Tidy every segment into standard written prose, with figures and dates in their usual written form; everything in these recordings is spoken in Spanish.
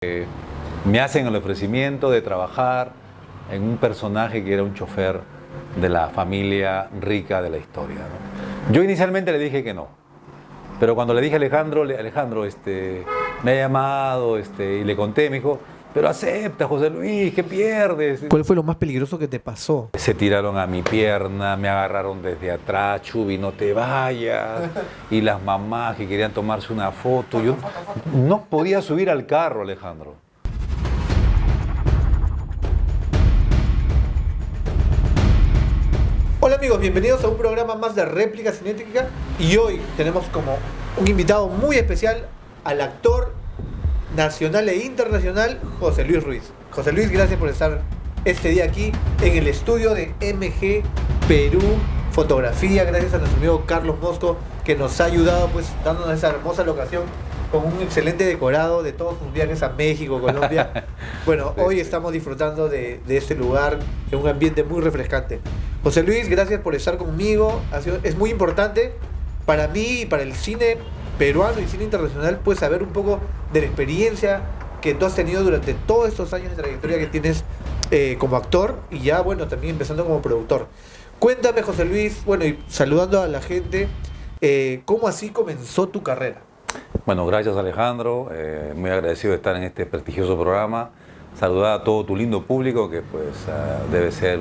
Me hacen el ofrecimiento de trabajar en un personaje que era un chofer de la familia rica de la historia, ¿no? Yo inicialmente le dije que no, pero cuando le dije a Alejandro, me ha llamado y le conté, me dijo, pero acepta, José Luis, ¿qué pierdes? ¿Cuál fue lo más peligroso que te pasó? Se tiraron a mi pierna, me agarraron desde atrás, Chubi, no te vayas. Y las mamás que querían tomarse una foto. Yo no podía subir al carro, Alejandro. Hola amigos, bienvenidos a un programa más de Réplica Cinética. Y hoy tenemos como un invitado muy especial al actor nacional e internacional José Luis Ruiz. José Luis, gracias por estar este día aquí en el estudio de MG Perú Fotografía. Gracias a nuestro amigo Carlos Mosco, que nos ha ayudado pues dándonos esa hermosa locación con un excelente decorado de todos sus viajes a México, Colombia. Bueno, hoy estamos disfrutando de este lugar en un ambiente muy refrescante. José Luis, gracias por estar conmigo. Es muy importante para mí y para el cine peruano y cine internacional pues saber un poco de la experiencia que tú has tenido durante todos estos años de trayectoria que tienes como actor y ya bueno también empezando como productor. Cuéntame, José Luis, bueno, y saludando a la gente, ¿cómo así comenzó tu carrera? Bueno, gracias Alejandro, muy agradecido de estar en este prestigioso programa. Saludar a todo tu lindo público que pues debe ser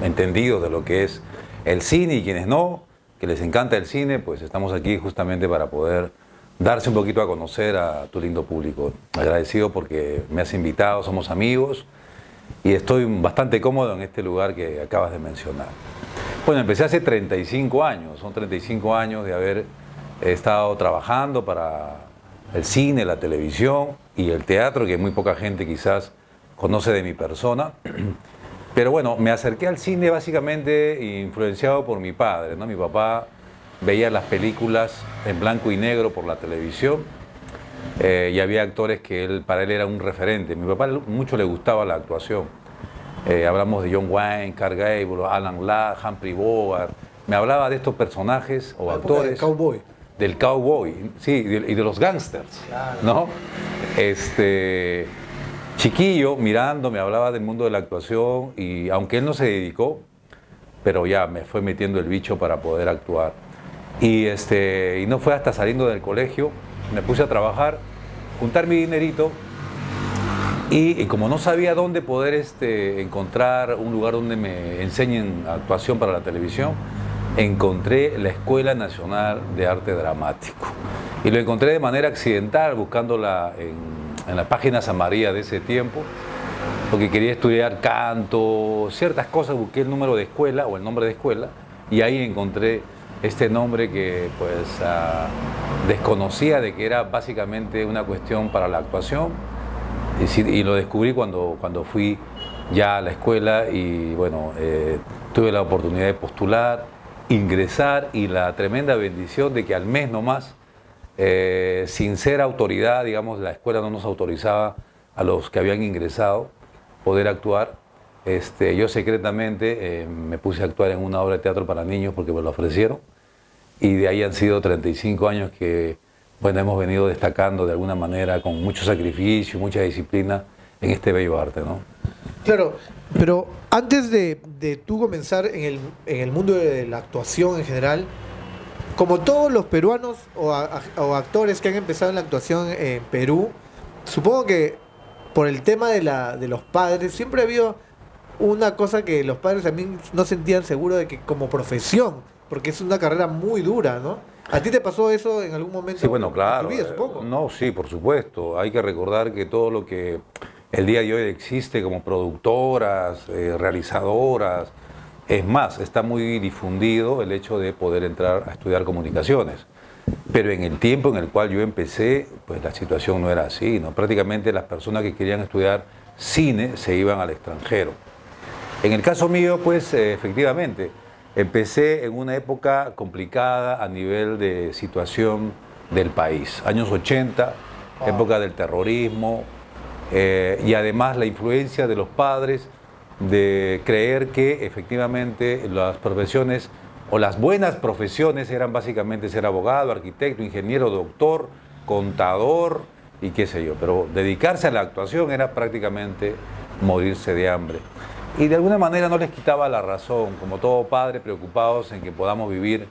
entendido de lo que es el cine, y quienes no, que les encanta el cine, pues estamos aquí justamente para poder darse un poquito a conocer a tu lindo público. Agradecido porque me has invitado, somos amigos y estoy bastante cómodo en este lugar que acabas de mencionar. Bueno, empecé hace 35 años, son 35 años de haber estado trabajando para el cine, la televisión y el teatro, que muy poca gente quizás conoce de mi persona. Pero bueno, me acerqué al cine básicamente influenciado por mi padre, ¿no? Mi papá veía las películas en blanco y negro por la televisión y había actores que para él era un referente. A mi papá mucho le gustaba la actuación. Hablamos de John Wayne, Clark Gable, Alan Ladd, Humphrey Bogart. Me hablaba de estos personajes o actores. Del cowboy, sí, y de los gángsters, claro, ¿no? Chiquillo, mirando, me hablaba del mundo de la actuación y aunque él no se dedicó, pero ya me fue metiendo el bicho para poder actuar. Y no fue hasta saliendo del colegio, me puse a trabajar, juntar mi dinerito y como no sabía dónde poder encontrar un lugar donde me enseñen actuación para la televisión, encontré la Escuela Nacional de Arte Dramático. Y lo encontré de manera accidental, buscándola en la página San María de ese tiempo, porque quería estudiar canto, ciertas cosas, busqué el número de escuela o el nombre de escuela, y ahí encontré este nombre que pues desconocía de que era básicamente una cuestión para la actuación, y lo descubrí cuando fui ya a la escuela y bueno, tuve la oportunidad de postular, ingresar y la tremenda bendición de que al mes nomás, sin ser autoridad, digamos, la escuela no nos autorizaba a los que habían ingresado poder actuar. Yo secretamente me puse a actuar en una obra de teatro para niños porque me lo ofrecieron y de ahí han sido 35 años que bueno, hemos venido destacando de alguna manera con mucho sacrificio, mucha disciplina en este bello arte, ¿no? Claro, pero antes de tú comenzar en el mundo de la actuación en general, como todos los peruanos o actores que han empezado en la actuación en Perú, supongo que por el tema de los padres, siempre ha habido una cosa que los padres también no sentían seguros de que como profesión, porque es una carrera muy dura, ¿no? ¿A ti te pasó eso en algún momento? Sí, bueno, claro. En tu vida, supongo. No, sí, por supuesto. Hay que recordar que todo lo que el día de hoy existe como productoras, realizadoras, es más, está muy difundido el hecho de poder entrar a estudiar comunicaciones. Pero en el tiempo en el cual yo empecé, pues la situación no era así, ¿no? Prácticamente las personas que querían estudiar cine se iban al extranjero. En el caso mío, pues efectivamente, empecé en una época complicada a nivel de situación del país. Años 80, época del terrorismo, y además la influencia de los padres de creer que efectivamente las profesiones o las buenas profesiones eran básicamente ser abogado, arquitecto, ingeniero, doctor, contador y qué sé yo. Pero dedicarse a la actuación era prácticamente morirse de hambre. Y de alguna manera no les quitaba la razón, como todo padre, preocupados en que podamos vivir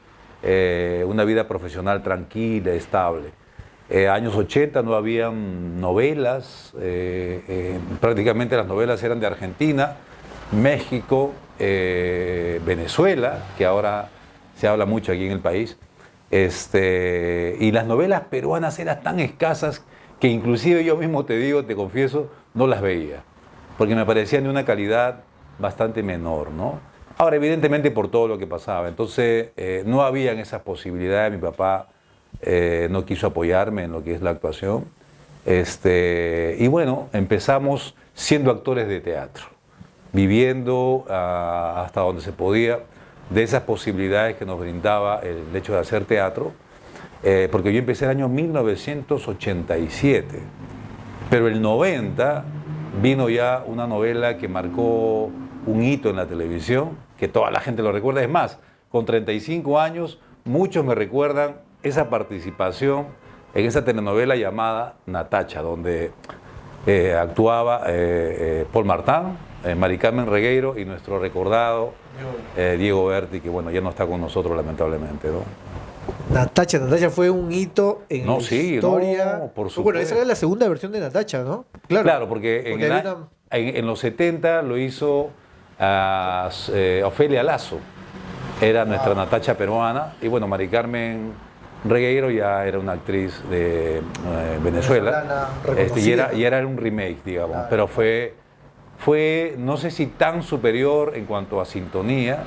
una vida profesional tranquila, estable. Años 80 no habían novelas, prácticamente las novelas eran de Argentina, México, Venezuela, que ahora se habla mucho aquí en el país, y las novelas peruanas eran tan escasas que inclusive yo mismo te digo, te confieso, no las veía, porque me parecían de una calidad bastante menor, ¿no? Ahora, evidentemente por todo lo que pasaba, entonces no habían esas posibilidades, mi papá no quiso apoyarme en lo que es la actuación, y bueno, empezamos siendo actores de teatro, viviendo hasta donde se podía de esas posibilidades que nos brindaba el hecho de hacer teatro, porque yo empecé el año 1987, pero el 90 vino ya una novela que marcó un hito en la televisión, que toda la gente lo recuerda. Es más, con 35 años, muchos me recuerdan esa participación en esa telenovela llamada Natacha, donde actuaba Paul Martán, Mari Carmen Regueiro y nuestro recordado Diego Berti, que bueno, ya no está con nosotros lamentablemente, ¿no? Natacha fue un hito en la historia. No, por supuesto. Bueno, esa era la segunda versión de Natacha, ¿no? Claro, porque en los 70 lo hizo Ofelia Lazo, era nuestra Natacha peruana, y bueno, Mari Carmen Regueiro ya era una actriz de Venezuela, y era un remake, digamos, pero fue, no sé si tan superior en cuanto a sintonía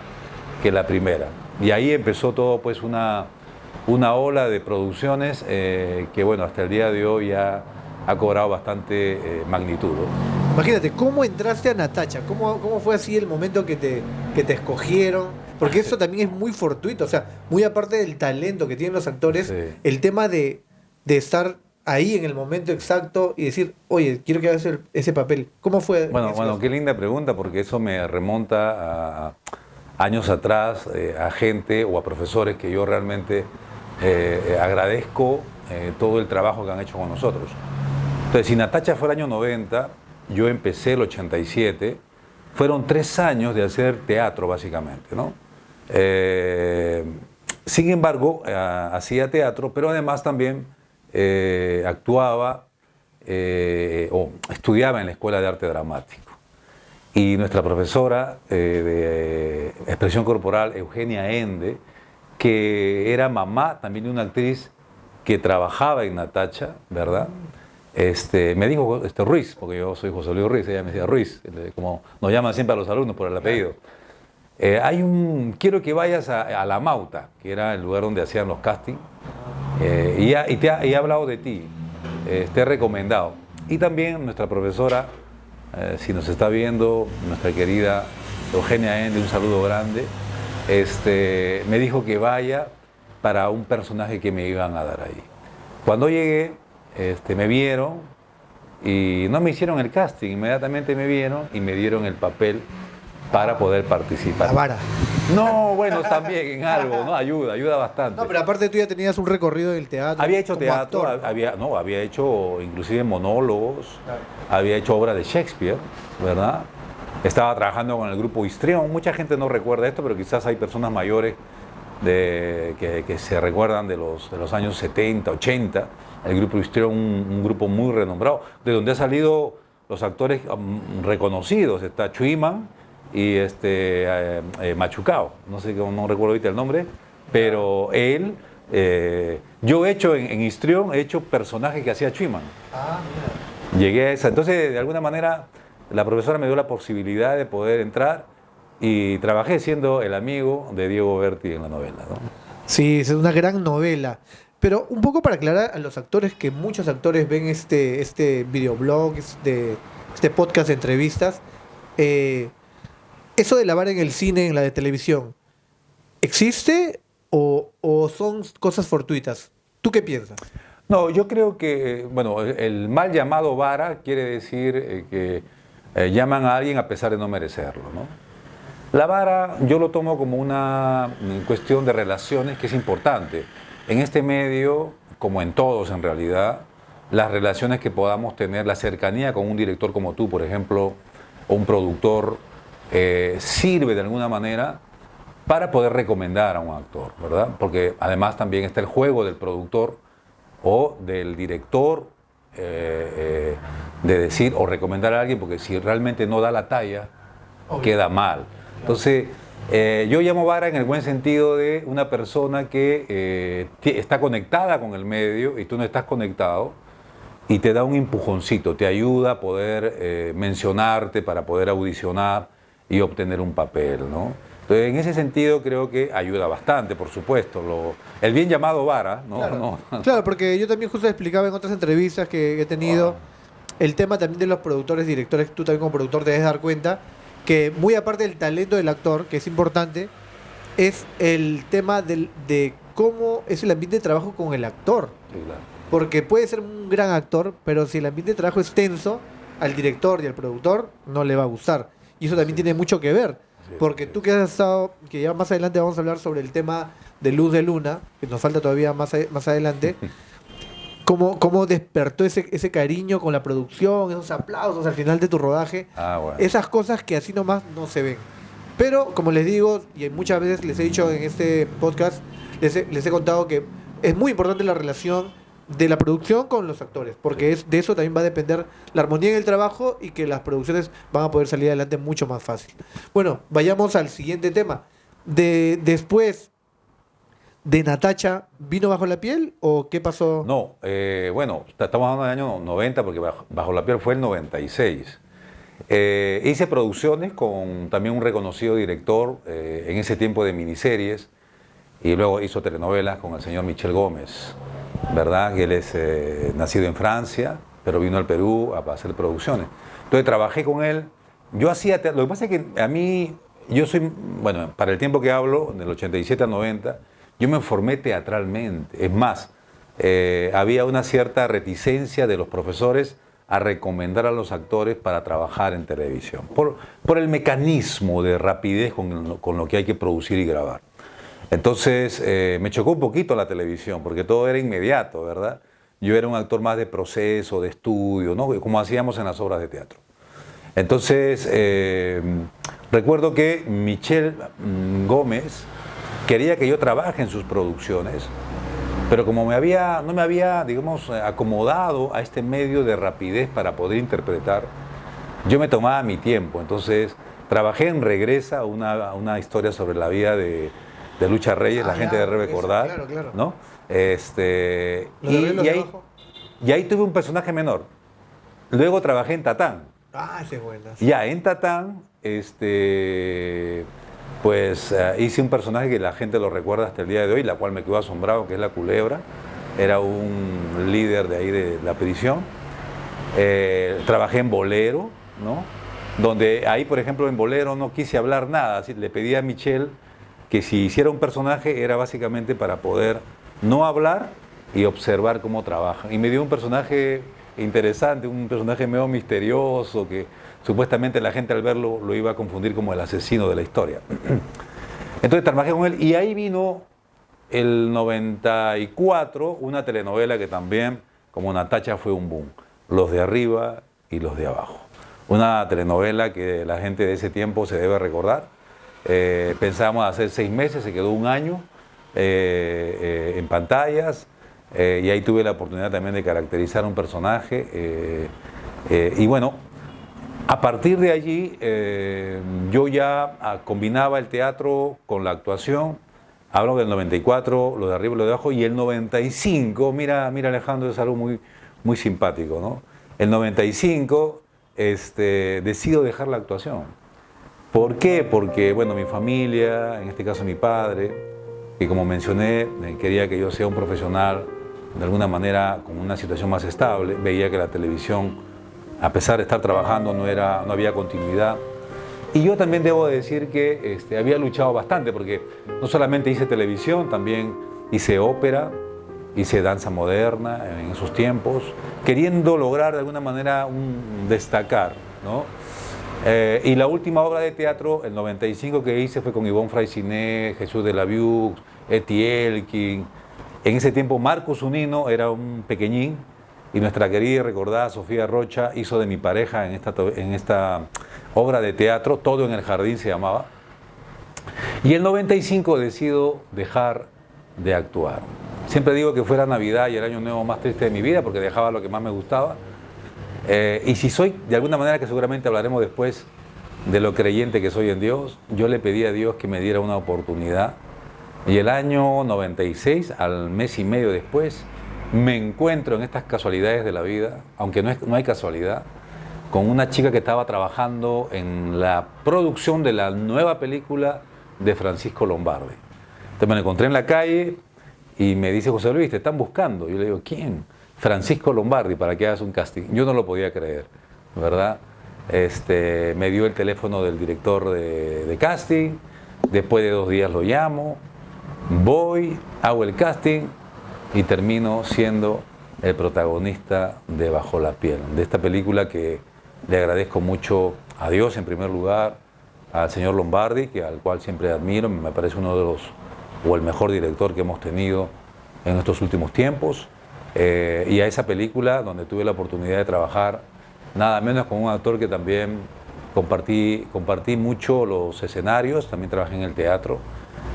que la primera. Y ahí empezó todo, pues, una ola de producciones que, bueno, hasta el día de hoy ya ha cobrado bastante magnitud, ¿no? Imagínate, ¿cómo entraste a Natacha? ¿Cómo fue así el momento que te escogieron? Porque eso también es muy fortuito, o sea, muy aparte del talento que tienen los actores, sí. El tema de estar ahí en el momento exacto y decir, oye, quiero que hagas ese papel. ¿Cómo fue? Bueno, qué linda pregunta, porque eso me remonta a años atrás, a gente o a profesores que yo realmente agradezco todo el trabajo que han hecho con nosotros. Entonces, si Natacha fue el año 90, yo empecé el 87, fueron 3 años de hacer teatro básicamente, ¿no? Sin embargo, hacía teatro, pero además también actuaba o estudiaba en la Escuela de Arte Dramático. Y nuestra profesora de expresión corporal, Eugenia Ende, que era mamá también de una actriz que trabajaba en Natacha, ¿verdad? Me dijo Ruiz, porque yo soy José Luis Ruiz, ella me decía Ruiz, como nos llaman siempre a los alumnos por el apellido. Quiero que vayas a La Mauta, que era el lugar donde hacían los castings, y he hablado de ti, te he recomendado. Y también nuestra profesora, si nos está viendo, nuestra querida Eugenia Ende, un saludo grande, me dijo que vaya para un personaje que me iban a dar ahí. Cuando llegué, me vieron y no me hicieron el casting, inmediatamente me vieron y me dieron el papel para poder participar. La vara. No, bueno, también en algo, ¿no? Ayuda bastante. No, pero aparte tú ya tenías un recorrido del teatro. Había hecho teatro, actor, ¿no? había hecho inclusive monólogos, claro. Había hecho obras de Shakespeare, ¿verdad? Estaba trabajando con el grupo Histrión. Mucha gente no recuerda esto, pero quizás hay personas mayores que se recuerdan de los años 70, 80. El grupo Histrión, un grupo muy renombrado, de donde han salido los actores reconocidos. Está Chuiman y Machucao, no sé, no recuerdo ahorita el nombre, pero él, yo he hecho en Histrión, he hecho personajes que hacía Chuiman. Mira. Llegué a esa, entonces de alguna manera la profesora me dio la posibilidad de poder entrar y trabajé siendo el amigo de Diego Berti en la novela, ¿no? Sí, es una gran novela. Pero un poco para aclarar a los actores, que muchos actores ven este videoblog, este podcast de entrevistas, eso de la vara en el cine, en la de televisión, ¿existe o son cosas fortuitas? ¿Tú qué piensas? No, yo creo que, bueno, el mal llamado vara quiere decir que llaman a alguien a pesar de no merecerlo, ¿no? La vara yo lo tomo como una cuestión de relaciones que es importante. En este medio, como en todos en realidad, las relaciones que podamos tener, la cercanía con un director como tú, por ejemplo, o un productor, sirve de alguna manera para poder recomendar a un actor, ¿verdad? Porque además también está el juego del productor o del director, de decir o recomendar a alguien, porque si realmente no da la talla, queda mal. Entonces, yo llamo vara en el buen sentido de una persona que está conectada con el medio y tú no estás conectado, y te da un empujoncito, te ayuda a poder mencionarte para poder audicionar y obtener un papel, ¿no? Entonces, en ese sentido creo que ayuda bastante, por supuesto. El bien llamado vara, ¿no? Claro, claro, porque yo también justo explicaba en otras entrevistas que he tenido el tema también de los productores, directores. Tú también como productor te debes dar cuenta que muy aparte del talento del actor, que es importante, es el tema de cómo es el ambiente de trabajo con el actor. Sí, claro. Porque puede ser un gran actor, pero si el ambiente de trabajo es tenso, al director y al productor no le va a gustar. Y eso también tiene mucho que ver. Porque tú que has estado, que ya más adelante vamos a hablar sobre el tema de Luz de Luna, que nos falta todavía más adelante, cómo despertó ese cariño con la producción, esos aplausos al final de tu rodaje, Bueno. esas cosas que así nomás no se ven. Pero, como les digo, y muchas veces les he dicho en este podcast, les he contado que es muy importante la relación de la producción con los actores, porque de eso también va a depender la armonía en el trabajo y que las producciones van a poder salir adelante mucho más fácil. Bueno, vayamos al siguiente tema. Después de Natacha, ¿vino Bajo la Piel o qué pasó? No, bueno, estamos hablando del año 90 porque Bajo la Piel fue el 96. Hice producciones con también un reconocido director en ese tiempo de miniseries, y luego hizo telenovelas con el señor Michel Gómez, ¿verdad? Que él es nacido en Francia, pero vino al Perú a hacer producciones. Entonces trabajé con él. Yo hacía teatro. Lo que pasa es que a mí, yo soy, bueno, para el tiempo que hablo, del 87 al 90, yo me formé teatralmente. Es más, había una cierta reticencia de los profesores a recomendar a los actores para trabajar en televisión, por el mecanismo de rapidez con lo que hay que producir y grabar. Entonces me chocó un poquito la televisión, porque todo era inmediato, ¿verdad? Yo era un actor más de proceso, de estudio, ¿no? Como hacíamos en las obras de teatro. Entonces, recuerdo que Michel Gómez quería que yo trabaje en sus producciones, pero como no me había, digamos, acomodado a este medio de rapidez para poder interpretar, yo me tomaba mi tiempo. Entonces, trabajé en Regresa, una historia sobre la vida de Lucha Reyes, la gente debe recordar, claro, claro. ¿no? Y ahí tuve un personaje menor. Luego trabajé en Tatán. Ese es buena. Ya en Tatán, pues hice un personaje que la gente lo recuerda hasta el día de hoy, la cual me quedó asombrado, que es la Culebra. Era un líder de ahí de la prisión. Trabajé en Bolero, ¿no? Donde ahí, por ejemplo, en Bolero no quise hablar nada. Así, le pedí a Michelle que si hiciera un personaje era básicamente para poder no hablar y observar cómo trabajan. Y me dio un personaje interesante, un personaje medio misterioso, que supuestamente la gente al verlo lo iba a confundir como el asesino de la historia. Entonces trabajé con él y ahí vino el 94 una telenovela que también, como Natacha, fue un boom. Los de arriba y los de abajo. Una telenovela que la gente de ese tiempo se debe recordar. Pensábamos hacer 6 meses, se quedó un año en pantallas, y ahí tuve la oportunidad también de caracterizar un personaje, y bueno, a partir de allí yo ya combinaba el teatro con la actuación. Hablo del 94, lo de arriba y lo de abajo, y el 95, mira Alejandro, es algo muy, muy simpático, ¿no? El 95 decido dejar la actuación. ¿Por qué? Porque, bueno, mi familia, en este caso mi padre, que como mencioné, quería que yo sea un profesional de alguna manera con una situación más estable. Veía que la televisión, a pesar de estar trabajando, no había continuidad. Y yo también debo decir que había luchado bastante, porque no solamente hice televisión, también hice ópera, hice danza moderna en esos tiempos, queriendo lograr de alguna manera un destacar, ¿no? Y la última obra de teatro, el 95, que hice fue con Ivonne Fraissinet, Jesús de la Viux, Eti Elkin. En ese tiempo Marcos Unino era un pequeñín y nuestra querida y recordada Sofía Rocha hizo de mi pareja en esta obra de teatro, Todo en el Jardín se llamaba. Y en 95 decido dejar de actuar. Siempre digo que fue la Navidad y el Año Nuevo más triste de mi vida porque dejaba lo que más me gustaba. Y si soy, de alguna manera, que seguramente hablaremos después de lo creyente que soy en Dios, yo le pedí a Dios que me diera una oportunidad. Y el año 96, al mes y medio después, me encuentro en estas casualidades de la vida, aunque no hay casualidad, con una chica que estaba trabajando en la producción de la nueva película de Francisco Lombardi. Entonces me la encontré en la calle y me dice: José Luis, te están buscando. Yo le digo: ¿quién? Francisco Lombardi, para que hagas un casting. Yo no lo podía creer, ¿verdad? Me dio el teléfono del director de casting. Después de 2 días lo llamo, voy, hago el casting y termino siendo el protagonista de Bajo la Piel, de esta película que le agradezco mucho a Dios en primer lugar, al señor Lombardi, al cual siempre admiro, me parece uno de los, o el mejor director que hemos tenido en estos últimos tiempos, y a esa película donde tuve la oportunidad de trabajar nada menos con un actor que también compartí mucho los escenarios, también trabajé en el teatro,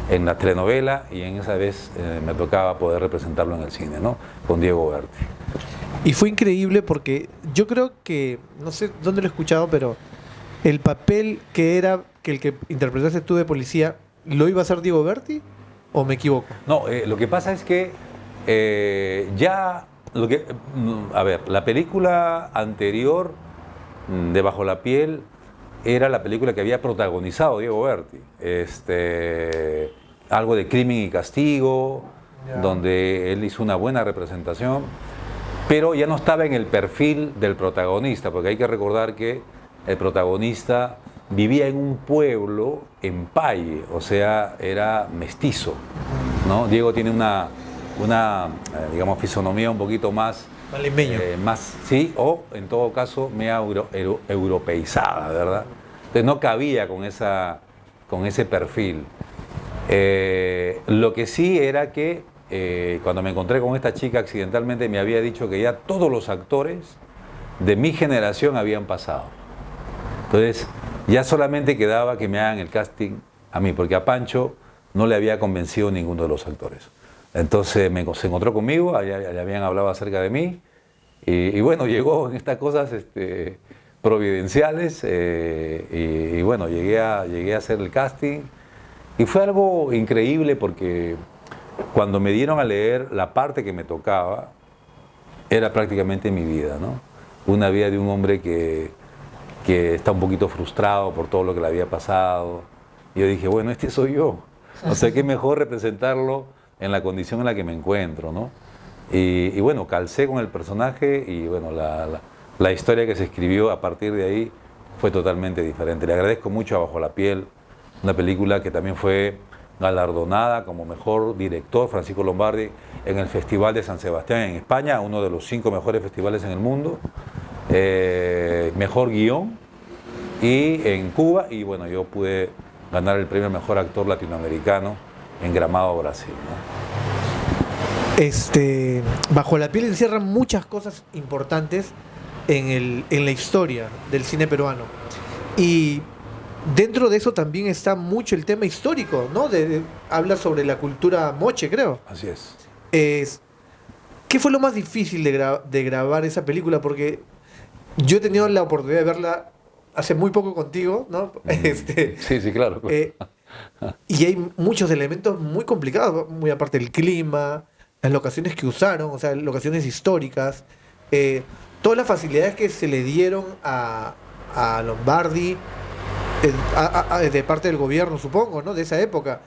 en la telenovela, y en esa vez me tocaba poder representarlo en el cine, ¿no? Con Diego Berti. Y fue increíble porque yo creo que, no sé dónde lo he escuchado, pero el papel que el que interpretaste tú de policía, ¿lo iba a hacer Diego Berti o me equivoco? No, lo que pasa es que la película anterior de Bajo la Piel era la película que había protagonizado Diego Berti. Algo de Crimen y Castigo, donde él hizo una buena representación, pero ya no estaba en el perfil del protagonista, porque hay que recordar que el protagonista vivía en un pueblo en Paye, o sea, era mestizo, ¿no? Diego tiene una digamos, fisonomía un poquito más... sí, o en todo caso, media europeizada, ¿verdad? Entonces no cabía con ese perfil. Lo que sí era que cuando me encontré con esta chica accidentalmente me había dicho que ya todos los actores de mi generación habían pasado. Entonces ya solamente quedaba que me hagan el casting a mí, porque a Pancho no le había convencido ninguno de los actores. Entonces se encontró conmigo, le habían hablado acerca de mí, y bueno, llegó en estas cosas providenciales, y bueno, llegué a hacer el casting, y fue algo increíble porque cuando me dieron a leer la parte que me tocaba, era prácticamente mi vida, ¿no? Una vida de un hombre que está un poquito frustrado por todo lo que le había pasado, y yo dije, bueno, este soy yo, o sea, qué mejor representarlo en la condición en la que me encuentro, ¿no? Y bueno, calcé con el personaje, y bueno, la historia que se escribió a partir de ahí fue totalmente diferente. Le agradezco mucho a Bajo la Piel, una película que también fue galardonada como mejor director, Francisco Lombardi, en el Festival de San Sebastián en España, uno de los 5 mejores festivales en el mundo, mejor guión, y en Cuba, y bueno, yo pude ganar el premio Mejor Actor Latinoamericano en Gramado, Brasil, ¿no? Bajo la Piel encierra muchas cosas importantes en la historia del cine peruano. Y dentro de eso también está mucho el tema histórico, ¿no? Habla sobre la cultura moche, creo. Así es. ¿Qué fue lo más difícil de grabar esa película? Porque yo he tenido la oportunidad de verla hace muy poco contigo, ¿no? Sí, claro. Y hay muchos elementos muy complicados, muy aparte del clima, las locaciones que usaron, o sea, locaciones históricas, todas las facilidades que se le dieron a Lombardi de parte del gobierno, supongo, ¿no? De esa época.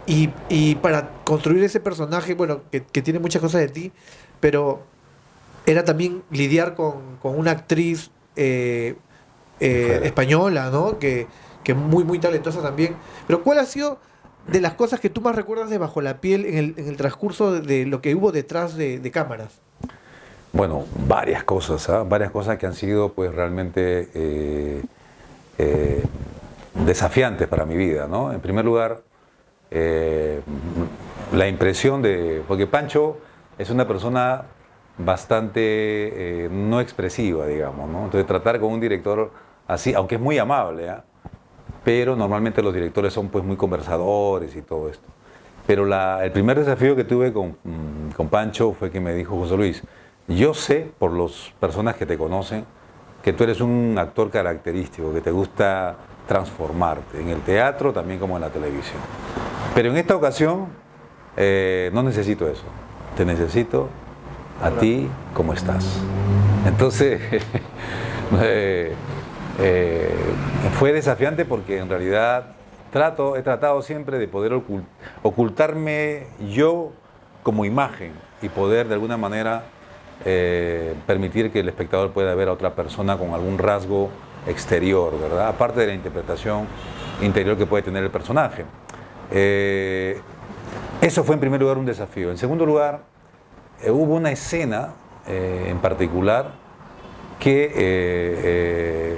Y para construir ese personaje, bueno, que tiene muchas cosas de ti, pero era también lidiar con una actriz española, ¿no? Que muy, muy talentosa también. Pero ¿cuál ha sido de las cosas que tú más recuerdas de Bajo la Piel en el transcurso de lo que hubo detrás de cámaras? Bueno, varias cosas que han sido pues realmente desafiantes para mi vida, ¿no? En primer lugar, la impresión porque Pancho es una persona bastante no expresiva, digamos, ¿no? Entonces tratar con un director así, aunque es muy amable, ¿eh? Pero normalmente los directores son pues muy conversadores y todo esto. Pero el primer desafío que tuve con Pancho fue que me dijo: José Luis, yo sé por las personas que te conocen que tú eres un actor característico, que te gusta transformarte en el teatro también como en la televisión. Pero en esta ocasión no necesito eso, te necesito a ti como estás. Entonces fue desafiante porque en realidad he tratado siempre de poder ocultarme yo como imagen y poder de alguna manera permitir que el espectador pueda ver a otra persona con algún rasgo exterior, ¿verdad? Aparte de la interpretación interior que puede tener el personaje. Eso fue en primer lugar un desafío. En segundo lugar, hubo una escena en particular que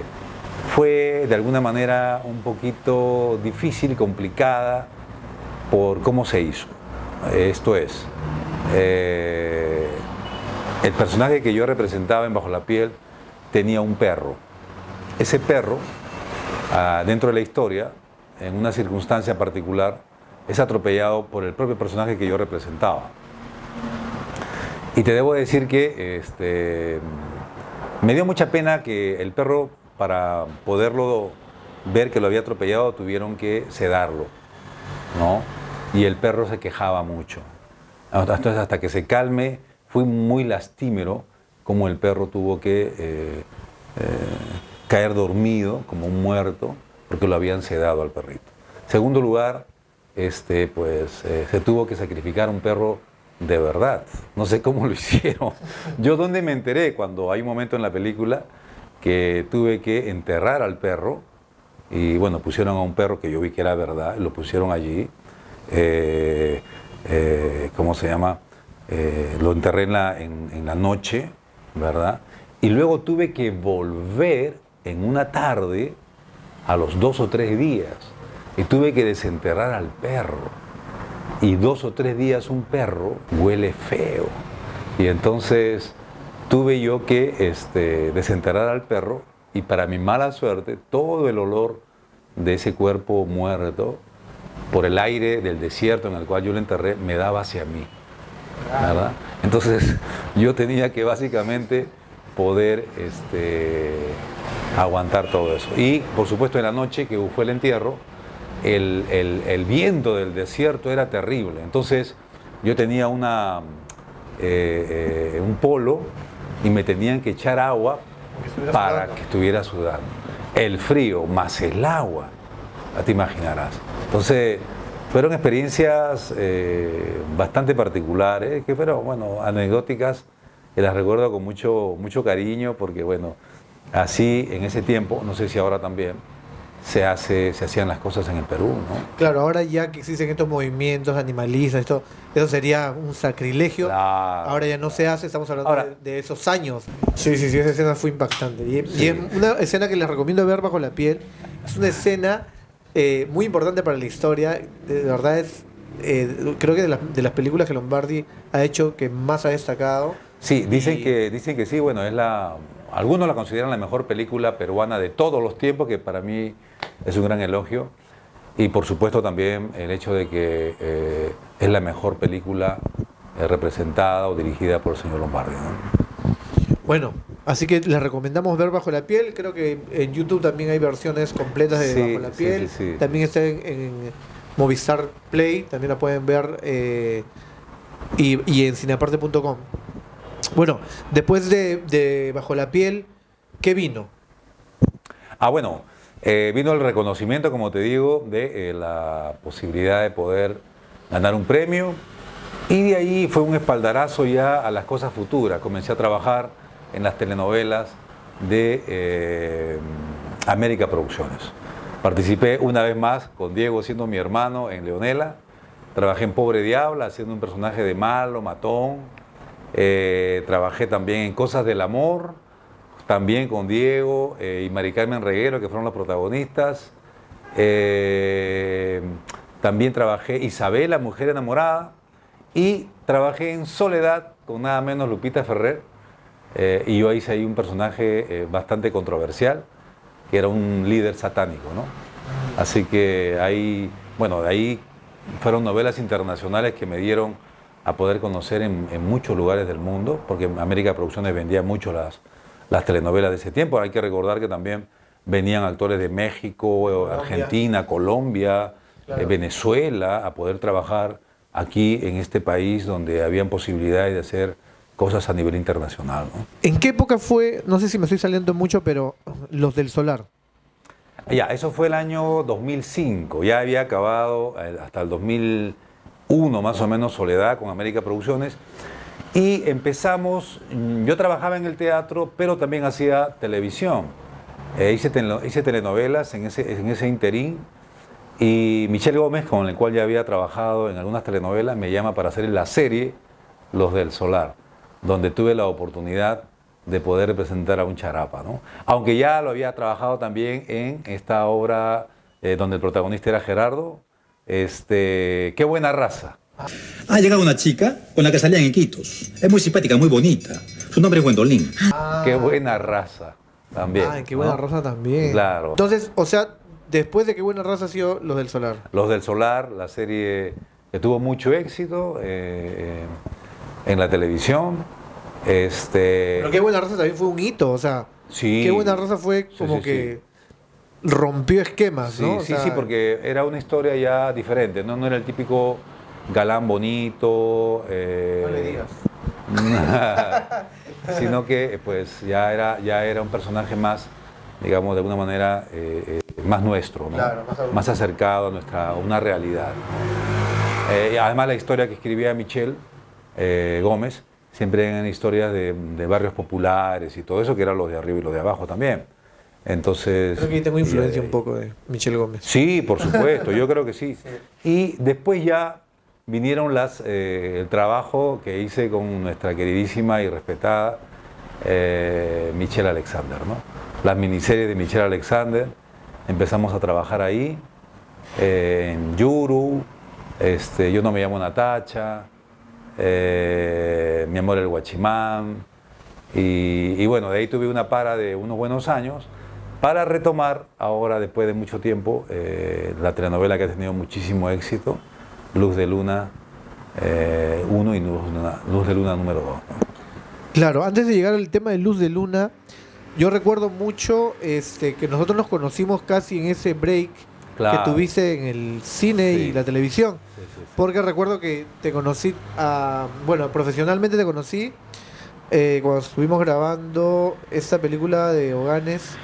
fue de alguna manera un poquito difícil y complicada por cómo se hizo. Esto es, el personaje que yo representaba en Bajo la Piel tenía un perro. Ese perro, dentro de la historia, en una circunstancia particular, es atropellado por el propio personaje que yo representaba. Y te debo decir que me dio mucha pena que el perro, para poderlo ver que lo había atropellado, tuvieron que sedarlo, ¿no? Y el perro se quejaba mucho. Entonces, hasta que se calme, fue muy lastimero como el perro tuvo que caer dormido, como un muerto, porque lo habían sedado al perrito. Segundo lugar, se tuvo que sacrificar un perro de verdad. No sé cómo lo hicieron. Yo donde me enteré, cuando hay un momento en la película que tuve que enterrar al perro, y bueno, pusieron a un perro que yo vi que era verdad, lo pusieron allí, ¿cómo se llama? Lo enterré en la noche, ¿verdad? Y luego tuve que volver en una tarde a los 2 o 3 días y tuve que desenterrar al perro. Y 2 o 3 días un perro huele feo. Y entonces tuve yo que desenterrar al perro, y para mi mala suerte, todo el olor de ese cuerpo muerto, por el aire del desierto en el cual yo lo enterré, me daba hacia mí, ¿verdad? Entonces yo tenía que básicamente poder aguantar todo eso. Y por supuesto en la noche que fue el entierro, el viento del desierto era terrible. Entonces yo tenía un polo y me tenían que echar agua para que estuviera sudando. El frío más el agua, ya te imaginarás. Entonces fueron experiencias bastante particulares, que fueron, bueno, anecdóticas, que las recuerdo con mucho cariño, porque bueno, así en ese tiempo, no sé si ahora también, se hacían las cosas en el Perú, ¿no? Claro, ahora ya que existen estos movimientos animalistas, eso sería un sacrilegio. Claro. Ahora ya no se hace, estamos hablando Ahora, de esos años. Sí, esa escena fue impactante. Y es una escena que les recomiendo ver Bajo la Piel. Es una escena muy importante para la historia. De verdad creo que de las películas que Lombardi ha hecho que más ha destacado. Sí, dicen que sí, bueno, algunos la consideran la mejor película peruana de todos los tiempos, que para mí es un gran elogio. Y por supuesto también el hecho de que es la mejor película representada o dirigida por el señor Lombardi, ¿no? Bueno, así que les recomendamos ver Bajo la Piel. Creo que en YouTube también hay versiones completas de Bajo la Piel. Sí. También está en Movistar Play, también la pueden ver, y en cineaparte.com. Bueno, después de Bajo la Piel, ¿qué vino? Bueno, vino el reconocimiento, como te digo, de la posibilidad de poder ganar un premio, y de ahí fue un espaldarazo ya a las cosas futuras. Comencé a trabajar en las telenovelas de América Producciones. Participé una vez más con Diego, siendo mi hermano, en Leonela. Trabajé en Pobre Diabla, haciendo un personaje de malo, matón. Trabajé también en Cosas del Amor, también con Diego y Mari Carmen Reguero, que fueron los protagonistas. También trabajé Isabela, Mujer Enamorada, y trabajé en Soledad con nada menos Lupita Ferrer, y yo hice ahí un personaje bastante controversial, que era un líder satánico, ¿no? Así que ahí, bueno, de ahí fueron novelas internacionales que me dieron a poder conocer en muchos lugares del mundo, porque América Producciones vendía mucho las telenovelas de ese tiempo. Hay que recordar que también venían actores de México, Argentina, Colombia, claro, Venezuela, a poder trabajar aquí en este país donde habían posibilidades de hacer cosas a nivel internacional, ¿no? ¿En qué época fue, no sé si me estoy saliendo mucho, pero Los del Solar? Ya, eso fue el año 2005, ya había acabado hasta el 2001 más o menos Soledad con América Producciones, y empezamos, yo trabajaba en el teatro, pero también hacía televisión, hice telenovelas en ese interín, y Michel Gómez, con el cual ya había trabajado en algunas telenovelas, me llama para hacer la serie Los del Solar, donde tuve la oportunidad de poder representar a un charapa, ¿no? Aunque ya lo había trabajado también en esta obra donde el protagonista era Gerardo, Qué buena raza. Ha llegado una chica con la que salían en Iquitos. Es muy simpática, muy bonita. Su nombre es Gwendolyn. Qué buena raza también. Ay, Qué buena, ¿no?, raza también. Claro. Entonces, o sea, después de Qué buena raza ha sido Los del Solar. Los del Solar, la serie que tuvo mucho éxito en la televisión. Pero Qué buena raza también fue un hito, o sea, sí, Qué buena raza fue como que rompió esquemas, ¿no? Sí, sí, porque era una historia ya diferente, no era el típico galán bonito, no le digas. Sino que pues ya era un personaje más, digamos, de alguna manera más nuestro, ¿no? Claro, más acercado a una realidad, ¿no? Y además la historia que escribía Michel Gómez siempre eran historias de barrios populares y todo eso, que eran los de arriba y los de abajo también. Entonces, creo que tengo influencia un poco de Michel Gómez. Sí, por supuesto, yo creo que sí. Y después ya vinieron el trabajo que hice con nuestra queridísima y respetada Michelle Alexander, ¿no? Las miniseries de Michelle Alexander, empezamos a trabajar ahí, en Yuru, Yo no me llamo Natacha, Mi amor el Guachimán, y bueno, de ahí tuve una para de unos buenos años para retomar ahora, después de mucho tiempo, la telenovela que ha tenido muchísimo éxito, Luz de Luna 1 y Luz de Luna número 2, ¿no? Claro, antes de llegar al tema de Luz de Luna, yo recuerdo mucho que nosotros nos conocimos casi en ese break, claro, que tuviste en el cine, sí, y la televisión. Sí. Porque recuerdo que te conocí, bueno, profesionalmente te conocí cuando estuvimos grabando esta película de Hoganes.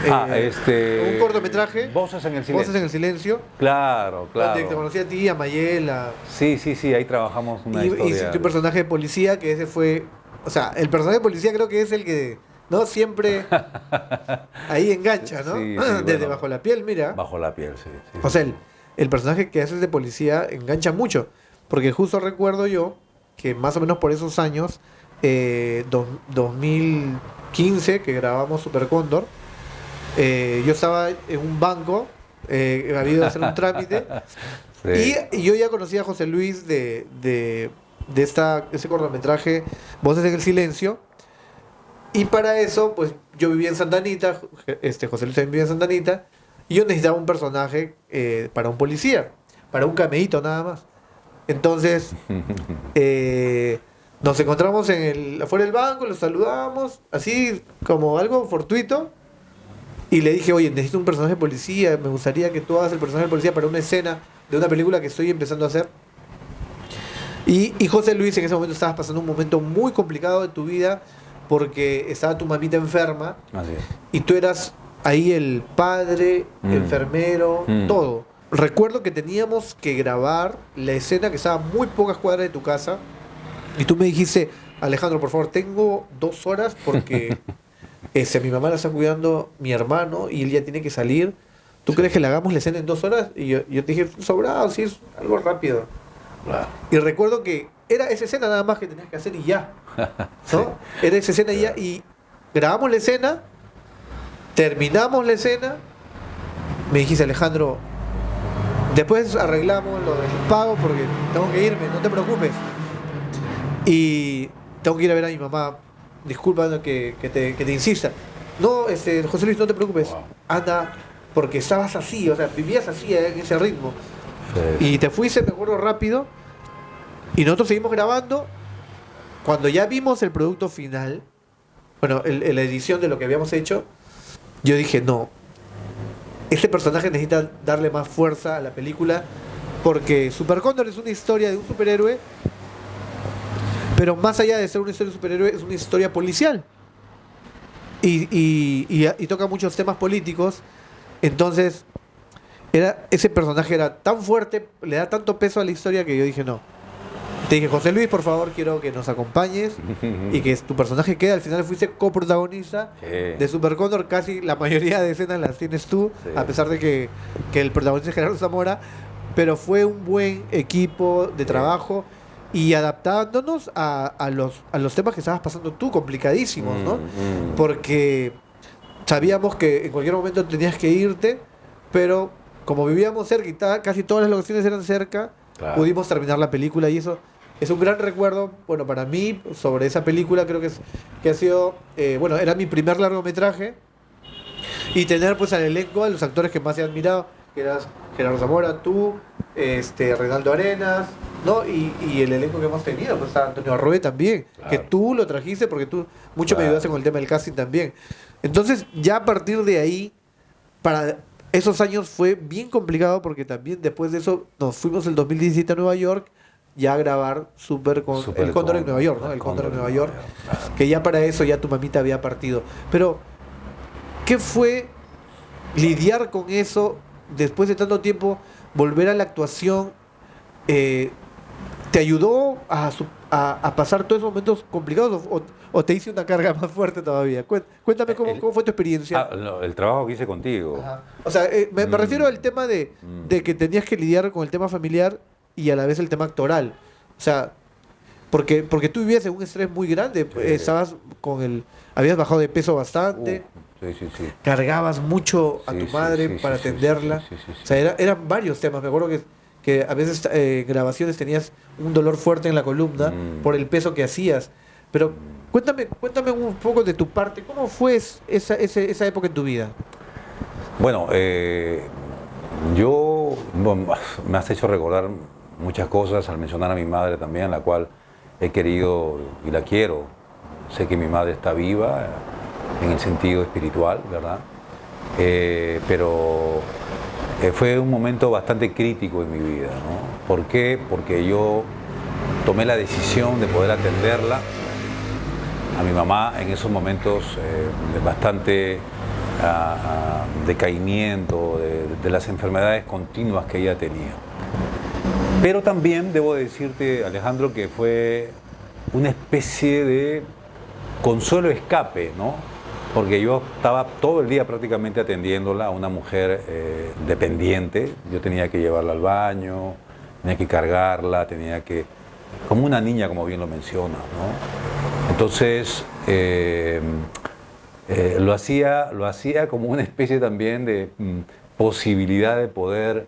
Un cortometraje. Voces en el Silencio. Voces en el Silencio. Claro. Donde te conocí a ti, a Mayela. Sí, ahí trabajamos una historia. Y hiciste un personaje de policía, que ese fue... O sea, el personaje de policía creo que es el que, ¿no?, siempre ahí engancha, ¿no? Sí, desde bueno, Bajo la Piel, mira. Bajo la Piel, sí. O sea, el personaje que haces de policía engancha mucho. Porque justo recuerdo yo que más o menos por esos años, 2015, que grabamos Super Cóndor, yo estaba en un banco, había ido a hacer un trámite, sí, y yo ya conocía a José Luis de ese cortometraje Voces en el Silencio, y para eso pues yo vivía en Santa Anita, José Luis también vivía en Santa Anita, y yo necesitaba un personaje para un policía, para un cameíto nada más. Entonces nos encontramos afuera del banco, los saludamos, así como algo fortuito. Y le dije, oye, necesito un personaje de policía, me gustaría que tú hagas el personaje de policía para una escena de una película que estoy empezando a hacer. Y José Luis, en ese momento estabas pasando un momento muy complicado de tu vida porque estaba tu mamita enferma. Así es. Y tú eras ahí el padre, enfermero, todo. Recuerdo que teníamos que grabar la escena que estaba a muy pocas cuadras de tu casa y tú me dijiste, Alejandro, por favor, tengo 2 horas porque... mi mamá la está cuidando mi hermano y él ya tiene que salir. ¿Tú crees que le hagamos la escena en 2 horas? Y yo te dije, sobrado, sí, es algo rápido. Claro. Y recuerdo que era esa escena nada más que tenías que hacer y ya, ¿no? Sí. Era esa escena y ya. Y grabamos la escena, terminamos la escena. Me dijiste, Alejandro, después arreglamos lo del pago porque tengo que irme, no te preocupes. y tengo que ir a ver a mi mamá. Disculpa que te insista. No, José Luis, no te preocupes. Wow. Anda, porque estabas así, o sea, vivías así, en ese ritmo. Sí. Y te fuiste, me acuerdo, rápido. Y nosotros seguimos grabando. Cuando ya vimos el producto final, bueno, la edición de lo que habíamos hecho, yo dije, no, este personaje necesita darle más fuerza a la película, porque Super Cóndor es una historia de un superhéroe, pero más allá de ser una historia de superhéroe, es una historia policial. Y toca muchos temas políticos. Entonces, ese personaje era tan fuerte, le da tanto peso a la historia que yo dije, no. Te dije, José Luis, por favor, quiero que nos acompañes y que tu personaje quede. Al final fuiste coprotagonista de Super Cóndor. Casi la mayoría de escenas las tienes tú, Sí. a pesar de que el protagonista es Gerardo Zamora. Pero fue un buen equipo de trabajo y adaptándonos a los temas que estabas pasando tú, complicadísimos, ¿no? Porque sabíamos que en cualquier momento tenías que irte, pero como vivíamos cerca y casi todas las locaciones eran cerca, Claro. pudimos terminar la película y eso es un gran recuerdo, bueno, para mí, sobre esa película. Creo que ha sido, bueno, era mi primer largometraje, y tener pues al elenco, a los actores que más he admirado, que eras Gerardo Zamora, tú, Reinaldo Arenas, ¿no? Y el elenco que hemos tenido, pues está Antonio Arroyo también, Claro. que tú lo trajiste porque tú mucho me Claro. ayudaste con el tema del casting también. Entonces, ya a partir de ahí, para esos años fue bien complicado, porque también después de eso nos fuimos el 2017 a Nueva York ya a grabar Super El Cóndor en Nueva York, ¿no? El Cóndor en Nueva York, que ya para eso ya tu mamita había partido. Pero, ¿qué fue lidiar con eso después de tanto tiempo, volver a la actuación? ¿Te ayudó a pasar todos esos momentos complicados o te hice una carga más fuerte todavía? Cuéntame cómo fue tu experiencia. No, el trabajo que hice contigo. Ajá. O sea, me refiero al tema de que tenías que lidiar con el tema familiar y a la vez el tema actoral. O sea, porque tú vivías en un estrés muy grande. Sí. Estabas habías bajado de peso bastante. Sí. Cargabas mucho a Sí, tu sí, madre sí, para sí, atenderla. sí. O sea, eran varios temas. Me acuerdo que a veces grabaciones tenías un dolor fuerte en la columna por el peso que hacías. Pero cuéntame un poco de tu parte. ¿Cómo fue esa época en tu vida? Bueno, me has hecho recordar muchas cosas al mencionar a mi madre también, la cual he querido y la quiero. Sé que mi madre está viva en el sentido espiritual, ¿verdad? Pero fue un momento bastante crítico en mi vida, ¿no? ¿Por qué? Porque yo tomé la decisión de poder atenderla a mi mamá en esos momentos de bastante decaimiento, de las enfermedades continuas que ella tenía. Pero también debo decirte, Alejandro, que fue una especie de consuelo escape, ¿no? Porque yo estaba todo el día prácticamente atendiéndola, a una mujer dependiente. Yo tenía que llevarla al baño, tenía que cargarla, como una niña, como bien lo menciona, ¿no? Entonces, lo hacía como una especie también de posibilidad de poder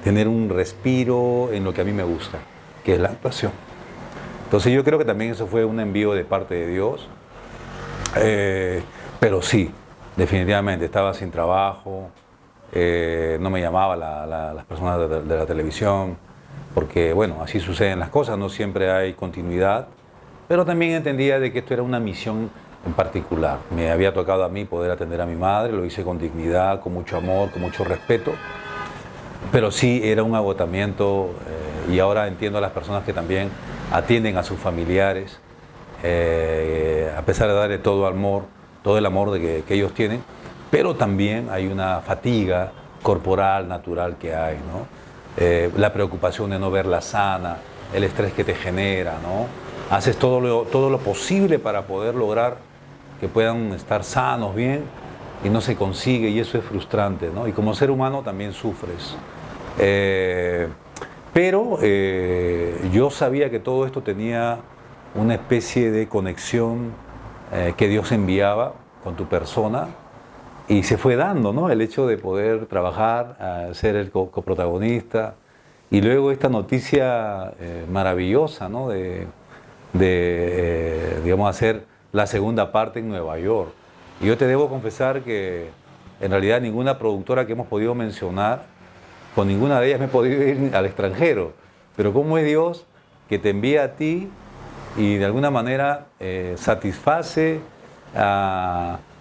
tener un respiro en lo que a mí me gusta, que es la actuación. Entonces yo creo que también eso fue un envío de parte de Dios, pero sí, definitivamente estaba sin trabajo, no me llamaban las personas de la televisión, porque bueno, así suceden las cosas, no siempre hay continuidad, pero también entendía de que esto era una misión en particular. Me había tocado a mí poder atender a mi madre, lo hice con dignidad, con mucho amor, con mucho respeto, pero sí era un agotamiento, y ahora entiendo a las personas que también atienden a sus familiares, a pesar de darle todo el amor que ellos tienen, pero también hay una fatiga corporal natural que hay, ¿no? La preocupación de no verla sana, el estrés que te genera, ¿no? Haces todo lo posible para poder lograr que puedan estar sanos, bien, y no se consigue, y eso es frustrante, ¿no? Y como ser humano también sufres. Pero yo sabía que todo esto tenía una especie de conexión que Dios enviaba con tu persona, y se fue dando, ¿no? El hecho de poder trabajar, ser el coprotagonista, Y luego esta noticia maravillosa, ¿no? Digamos, hacer la segunda parte en Nueva York. Y yo te debo confesar que en realidad ninguna productora que hemos podido mencionar, con ninguna de ellas me he podido ir al extranjero. Pero ¿cómo es Dios que te envía a ti y de alguna manera satisface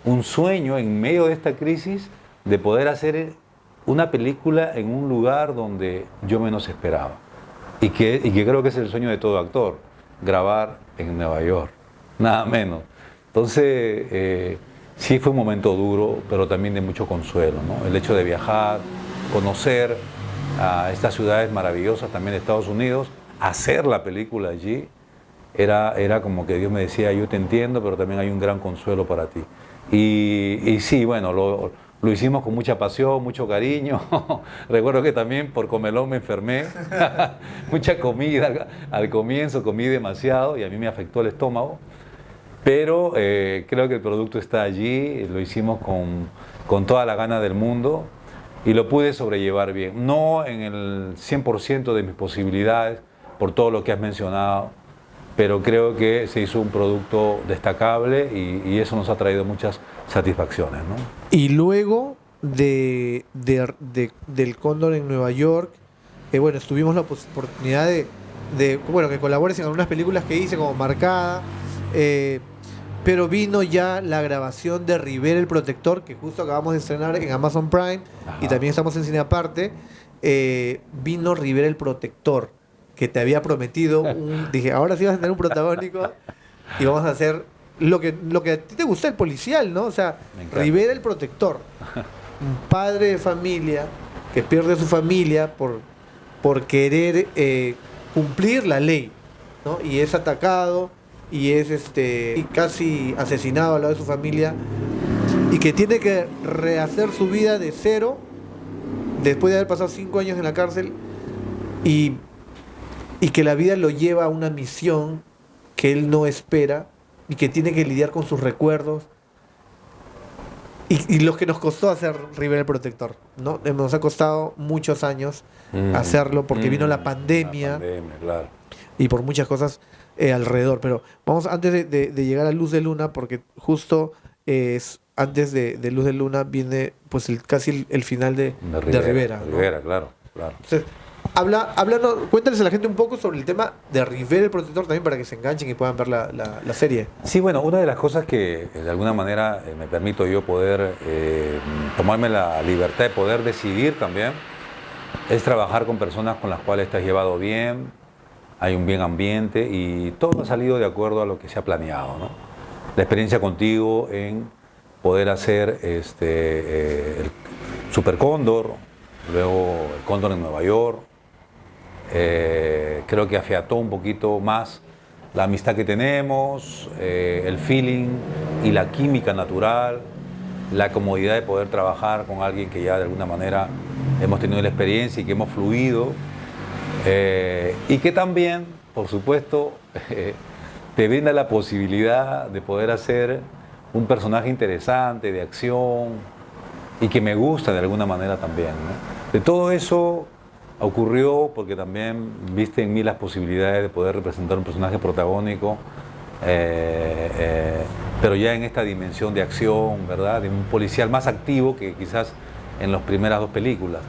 un sueño en medio de esta crisis de poder hacer una película en un lugar donde yo menos esperaba? Y que creo que es el sueño de todo actor, grabar en Nueva York, nada menos. Entonces, sí fue un momento duro, pero también de mucho consuelo, ¿no? El hecho de viajar, conocer a estas ciudades maravillosas también de Estados Unidos, hacer la película allí, era como que Dios me decía, yo te entiendo, pero también hay un gran consuelo para ti. Y sí, bueno, lo hicimos con mucha pasión, mucho cariño. Recuerdo que también por comelón me enfermé. Mucha comida, al comienzo comí demasiado y a mí me afectó el estómago. Pero creo que el producto está allí, lo hicimos con toda la gana del mundo y lo pude sobrellevar bien. No en el 100% de mis posibilidades, por todo lo que has mencionado, pero creo que se hizo un producto destacable y eso nos ha traído muchas satisfacciones, ¿no? Y luego del Cóndor en Nueva York, bueno, tuvimos la oportunidad bueno, que colabores en algunas películas que hice, como Marcada, pero vino ya la grabación de Rivera el Protector, que justo acabamos de estrenar en Amazon Prime. Ajá. Y también estamos en Cine Aparte. Vino Rivera el Protector, que te había prometido dije, ahora sí vas a tener un protagónico y vamos a hacer lo que a ti te gusta, el policial, ¿no? O sea, Rivera el Protector, un padre de familia que pierde a su familia por querer cumplir la ley, ¿no? Y es atacado y es casi asesinado al lado de su familia y que tiene que rehacer su vida de cero después de haber pasado 5 años en la cárcel y que la vida lo lleva a una misión que él no espera y que tiene que lidiar con sus recuerdos y lo que nos costó hacer Rivera el Protector, ¿no? Nos ha costado muchos años hacerlo porque vino la pandemia, claro. Y por muchas cosas alrededor. Pero vamos, antes de llegar a Luz de Luna, porque justo antes de Luz de Luna viene pues casi el final de Rivera, ¿no? Rivera, claro. Entonces, cuéntales a la gente un poco sobre el tema de Rivera el Protector también para que se enganchen y puedan ver la serie. Sí, bueno, una de las cosas que de alguna manera me permito yo poder tomarme la libertad de poder decidir también es trabajar con personas con las cuales te has llevado bien, hay un bien ambiente y todo ha salido de acuerdo a lo que se ha planeado, ¿no? La experiencia contigo en poder hacer el Super Cóndor, luego el Cóndor en Nueva York. Creo que afiató un poquito más la amistad que tenemos, el feeling y la química natural, la comodidad de poder trabajar con alguien que ya de alguna manera hemos tenido la experiencia y que hemos fluido, y que también, por supuesto, te brinda la posibilidad de poder hacer un personaje interesante, de acción, y que me gusta de alguna manera también, ¿no? De todo eso ocurrió porque también viste en mí las posibilidades de poder representar un personaje protagónico, pero ya en esta dimensión de acción, ¿verdad? De un policial más activo que quizás en las primeras 2 películas.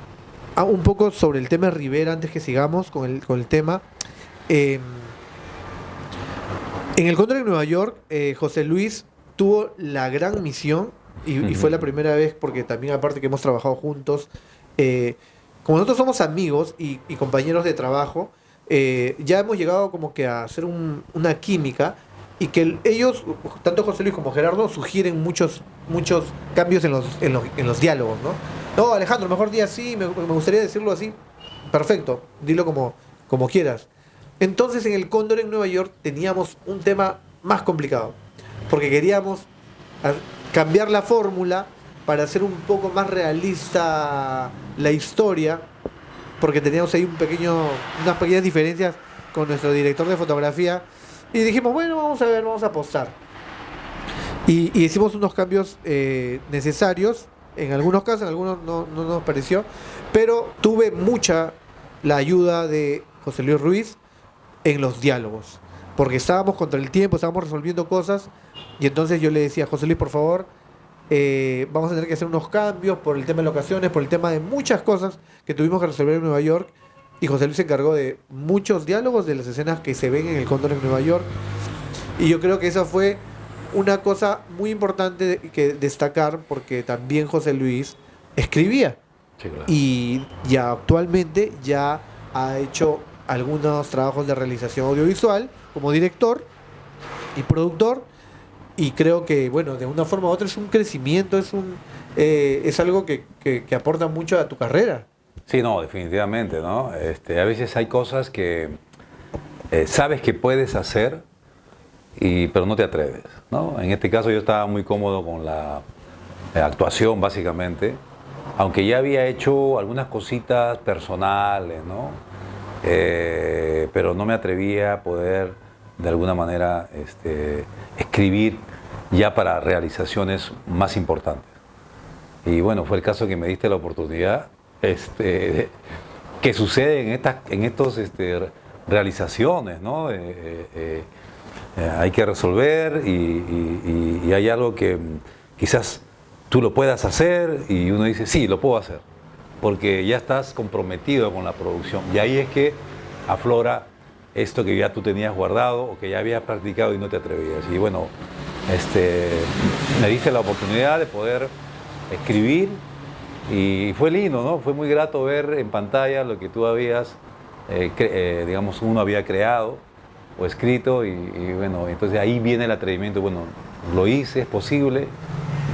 Un poco sobre el tema de Rivera antes que sigamos con el tema. En el Cóndor en Nueva York, José Luis tuvo la gran misión y fue la primera vez porque también aparte que hemos trabajado juntos, como nosotros somos amigos y compañeros de trabajo, ya hemos llegado como que a hacer una química y que ellos, tanto José Luis como Gerardo, sugieren muchos cambios en los diálogos, ¿no? No, Alejandro, mejor di así, me gustaría decirlo así. Perfecto, dilo como quieras. Entonces en el Cóndor en Nueva York teníamos un tema más complicado, porque queríamos cambiar la fórmula para hacer un poco más realista la historia, porque teníamos ahí unas pequeñas diferencias con nuestro director de fotografía, y dijimos, bueno, vamos a apostar. Y hicimos unos cambios necesarios, en algunos casos, en algunos no nos pareció, pero tuve mucha la ayuda de José Luis Ruiz en los diálogos, porque estábamos contra el tiempo, estábamos resolviendo cosas, y entonces yo le decía, José Luis, por favor, vamos a tener que hacer unos cambios por el tema de locaciones, por el tema de muchas cosas que tuvimos que resolver en Nueva York, y José Luis se encargó de muchos diálogos de las escenas que se ven en El Cóndor en Nueva York, y yo creo que esa fue una cosa muy importante que destacar, porque también José Luis escribía, Sí, claro. y ya actualmente ya ha hecho algunos trabajos de realización audiovisual como director y productor, y creo que, bueno, de una forma u otra es un crecimiento, es algo que aporta mucho a tu carrera. Sí, no, definitivamente, ¿no? A veces hay cosas que sabes que puedes hacer, pero no te atreves, ¿no? En este caso yo estaba muy cómodo con la actuación, básicamente, aunque ya había hecho algunas cositas personales, ¿no? Pero no me atrevía a poder, de alguna manera, escribir ya para realizaciones más importantes. Y bueno, fue el caso que me diste la oportunidad, que sucede en estos realizaciones, ¿no? Hay que resolver y hay algo que quizás tú lo puedas hacer y uno dice, sí, lo puedo hacer, porque ya estás comprometido con la producción. Y ahí es que aflora esto que ya tú tenías guardado o que ya habías practicado y no te atrevías. Y bueno, me diste la oportunidad de poder escribir y fue lindo, ¿no? Fue muy grato ver en pantalla lo que tú habías, digamos, uno había creado o escrito y bueno, entonces ahí viene el atrevimiento. Bueno, lo hice, es posible,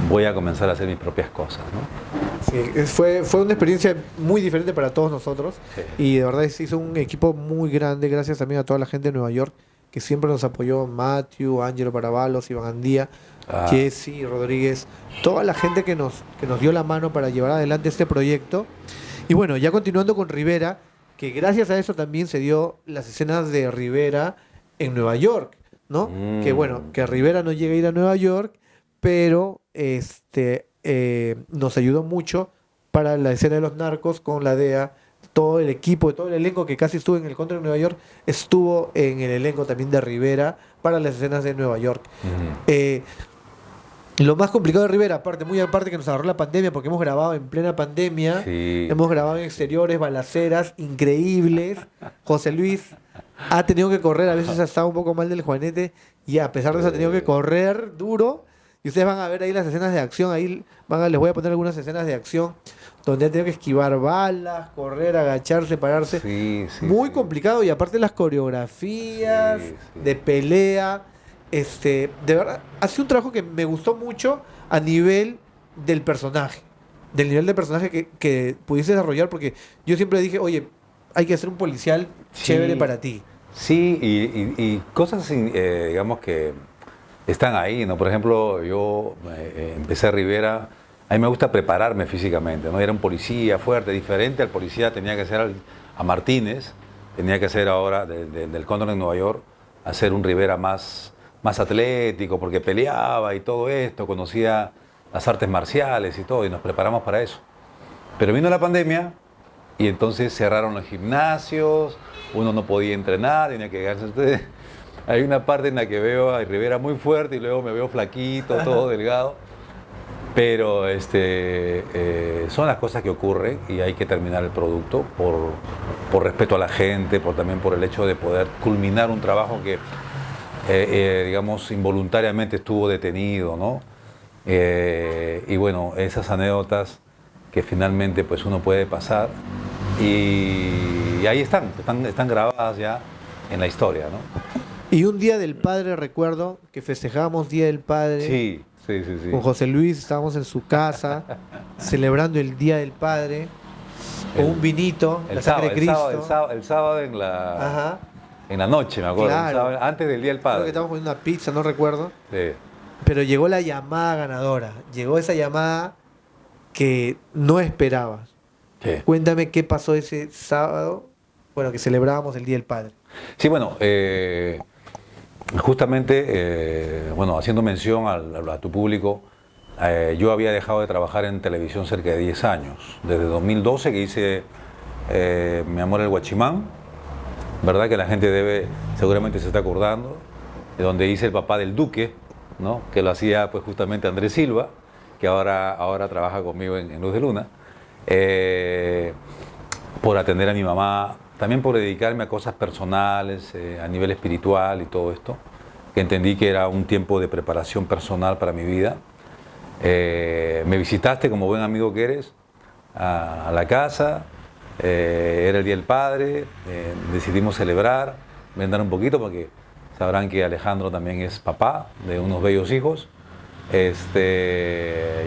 voy a comenzar a hacer mis propias cosas, ¿no? Sí, fue una experiencia muy diferente para todos nosotros, Sí. y de verdad se hizo un equipo muy grande, gracias también a toda la gente de Nueva York que siempre nos apoyó, Matthew, Ángelo Paravalos, Iván Andía, Jesse, Rodríguez, toda la gente que nos dio la mano para llevar adelante este proyecto. Y bueno, ya continuando con Rivera, que gracias a eso también se dio las escenas de Rivera en Nueva York, ¿no? Que bueno, que Rivera no llega a ir a Nueva York, pero nos ayudó mucho para la escena de los narcos con la DEA. Todo el equipo, todo el elenco que casi estuvo en el Cóndor de Nueva York estuvo en el elenco también de Rivera para las escenas de Nueva York. Lo más complicado de Rivera, muy aparte que nos agarró la pandemia, porque hemos grabado en plena pandemia, Sí. hemos grabado en exteriores, balaceras increíbles. José Luis ha tenido que correr, a veces ha estado un poco mal del juanete, y a pesar de eso ha tenido que correr duro. Y ustedes van a ver ahí las escenas de acción, ahí les voy a poner algunas escenas de acción donde ha tenido que esquivar balas, correr, agacharse, pararse. Sí, Muy sí. complicado, y aparte las coreografías Sí, sí. de pelea, de verdad, ha sido un trabajo que me gustó mucho a nivel del personaje, que pudiste desarrollar, porque yo siempre dije, oye, hay que hacer un policial chévere para ti. Sí, y cosas, digamos, que están ahí, ¿no? Por ejemplo, yo empecé a Rivera, a mí me gusta prepararme físicamente, ¿no? Era un policía fuerte, diferente al policía, tenía que ser a Martínez, tenía que ser ahora del Cóndor en Nueva York, hacer un Rivera más atlético, porque peleaba y todo esto, conocía las artes marciales y todo, y nos preparamos para eso. Pero vino la pandemia y entonces cerraron los gimnasios, uno no podía entrenar, tenía que quedarse. Entonces, hay una parte en la que veo a Rivera muy fuerte y luego me veo flaquito, todo delgado. Pero son las cosas que ocurren y hay que terminar el producto por respeto a la gente, también por el hecho de poder culminar un trabajo que, digamos, involuntariamente estuvo detenido, ¿no? Y bueno, esas anécdotas que finalmente pues uno puede pasar y ahí están grabadas ya en la historia, ¿no? Y un Día del Padre, recuerdo que festejábamos Día del Padre. Sí. Con José Luis, estábamos en su casa celebrando el Día del Padre, con un vinito, la sangre de Cristo. El sábado en la noche, me acuerdo, Claro. el sábado, antes del Día del Creo que Padre. estábamos comiendo una pizza, no recuerdo. Sí. Pero llegó la llamada ganadora. Llegó esa llamada que no esperabas. Sí. Cuéntame qué pasó ese sábado, bueno, que celebrábamos el Día del Padre. Sí, bueno, justamente, bueno, haciendo mención a tu público, yo había dejado de trabajar en televisión cerca de 10 años. Desde 2012 que hice Mi amor el Guachimán, ¿verdad? Que la gente seguramente se está acordando, de donde hice el papá del Duque, ¿no? Que lo hacía pues justamente Andrés Silva, que ahora trabaja conmigo en Luz de Luna, por atender a mi mamá, también por dedicarme a cosas personales, a nivel espiritual y todo esto, que entendí que era un tiempo de preparación personal para mi vida. Me visitaste como buen amigo que eres a la casa, era el Día del Padre, decidimos celebrar, brindar un poquito porque sabrán que Alejandro también es papá de unos bellos hijos.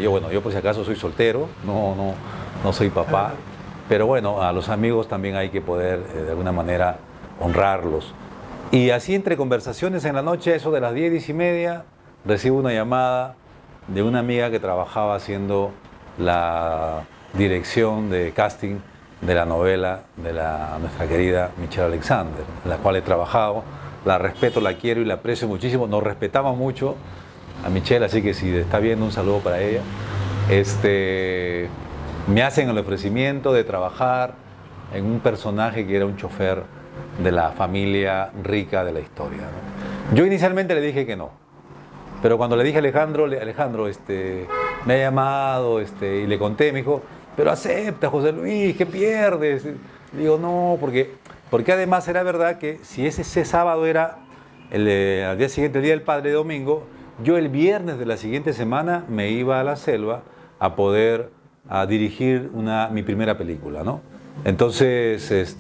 Yo por si acaso soy soltero, no soy papá, pero bueno, a los amigos también hay que poder de alguna manera honrarlos. Y así entre conversaciones en la noche, eso de las 10, 10 y media, recibo una llamada de una amiga que trabajaba haciendo la dirección de casting de la novela de nuestra querida Michelle Alexander, en la cual he trabajado. La respeto, la quiero y la aprecio muchísimo. Nos respetamos mucho a Michelle, así que si está viendo, un saludo para ella. Me hacen el ofrecimiento de trabajar en un personaje que era un chofer de la familia rica de la historia, ¿no? Yo inicialmente le dije que no, pero cuando le dije a Alejandro, me ha llamado y le conté, me dijo, pero acepta, José Luis, ¿qué pierdes? Digo, no, porque además era verdad que si ese sábado era al día siguiente, el Día del Padre, domingo, yo el viernes de la siguiente semana me iba a la selva a poder dirigir mi primera película, ¿no? Entonces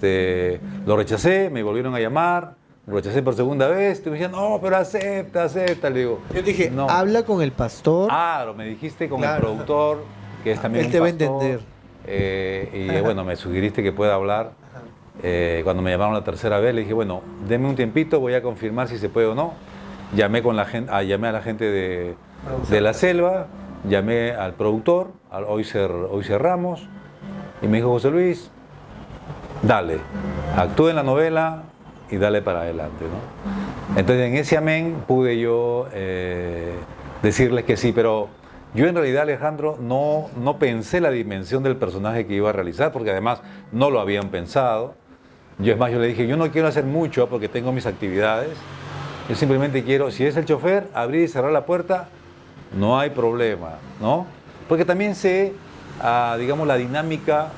lo rechacé, me volvieron a llamar, lo rechacé por segunda vez, me decían, no, pero acepta, le digo. Yo dije, no. Habla con el pastor. Claro, me dijiste con el productor, que es también él te un va a pastor, entender. Bueno, me sugeriste que pueda hablar. Cuando me llamaron la tercera vez, le dije, bueno, denme un tiempito, voy a confirmar si se puede o no. Llamé a la gente de la selva, llamé al productor, hoy cerramos, y me dijo, José Luis, dale, actúe en la novela y dale para adelante, ¿no? Entonces en ese amén pude yo decirles que sí, pero yo en realidad, Alejandro, no pensé la dimensión del personaje que iba a realizar, porque además no lo habían pensado. Yo le dije, yo no quiero hacer mucho porque tengo mis actividades, yo simplemente quiero, si es el chofer, abrir y cerrar la puerta, no hay problema, ¿no? Porque también sé, digamos, la dinámica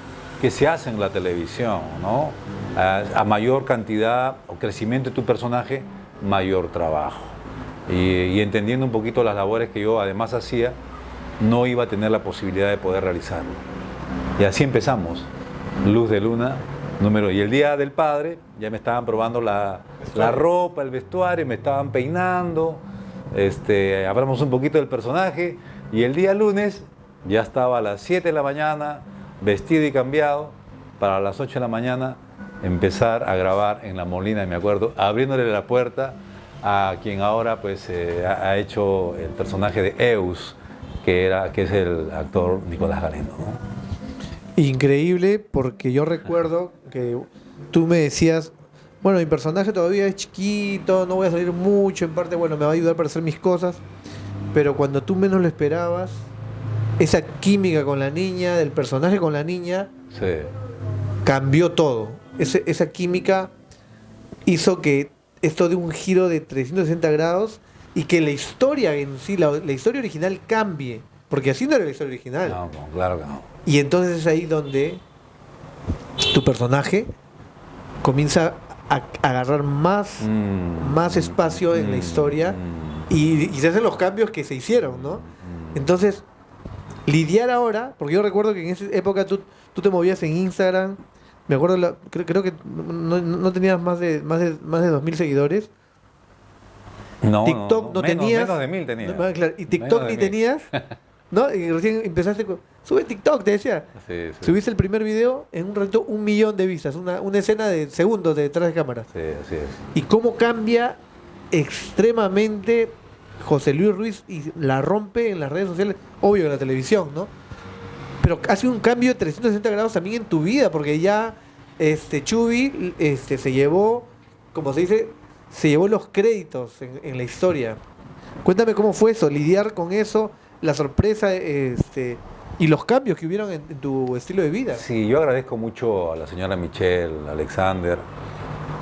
que se hace en la televisión, ¿no? A mayor cantidad o crecimiento de tu personaje, mayor trabajo. Y entendiendo un poquito las labores que yo además hacía, no iba a tener la posibilidad de poder realizarlo. Y así empezamos, Luz de Luna, y el Día del Padre, ya me estaban probando la ropa, el vestuario, me estaban peinando, hablamos un poquito del personaje, y el día lunes ya estaba a las 7 de la mañana, vestido y cambiado, para las 8 de la mañana empezar a grabar en La Molina, me acuerdo, abriéndole la puerta a quien ahora pues ha hecho el personaje de Eus, que es el actor Nicolás Galeno, ¿no? Increíble, porque yo recuerdo que tú me decías, bueno, mi personaje todavía es chiquito, no voy a salir mucho, en parte, bueno, me va a ayudar para hacer mis cosas, pero cuando tú menos lo esperabas, esa química con la niña, del personaje con la niña, sí, cambió todo. Esa química hizo que esto dé un giro de 360 grados y que la historia en sí, la historia original cambie, porque así no era la historia original. No, claro que no. Y entonces es ahí donde tu personaje comienza a agarrar más espacio en la historia y se hacen los cambios que se hicieron, ¿no? Entonces, lidiar ahora, porque yo recuerdo que en esa época tú te movías en Instagram, me acuerdo, creo que no tenías más de 2.000 seguidores. No, TikTok no tenías. Menos de 1.000 tenía. Claro, y TikTok ni tenías, ¿no? Y recién empezaste sube TikTok, te decía. Sí. Subiste el primer video, en un ratito 1 millón de vistas, una escena de segundos detrás de cámara. Sí, así es. Y cómo cambia extremadamente José Luis Ruiz y la rompe en las redes sociales, obvio en la televisión, ¿no? Pero hace un cambio de 360 grados también en tu vida, porque ya Chubby se llevó, como se dice, se llevó los créditos en la historia. Cuéntame cómo fue eso, lidiar con eso, la sorpresa y los cambios que hubieron en tu estilo de vida. Sí, yo agradezco mucho a la señora Michelle, Alexander,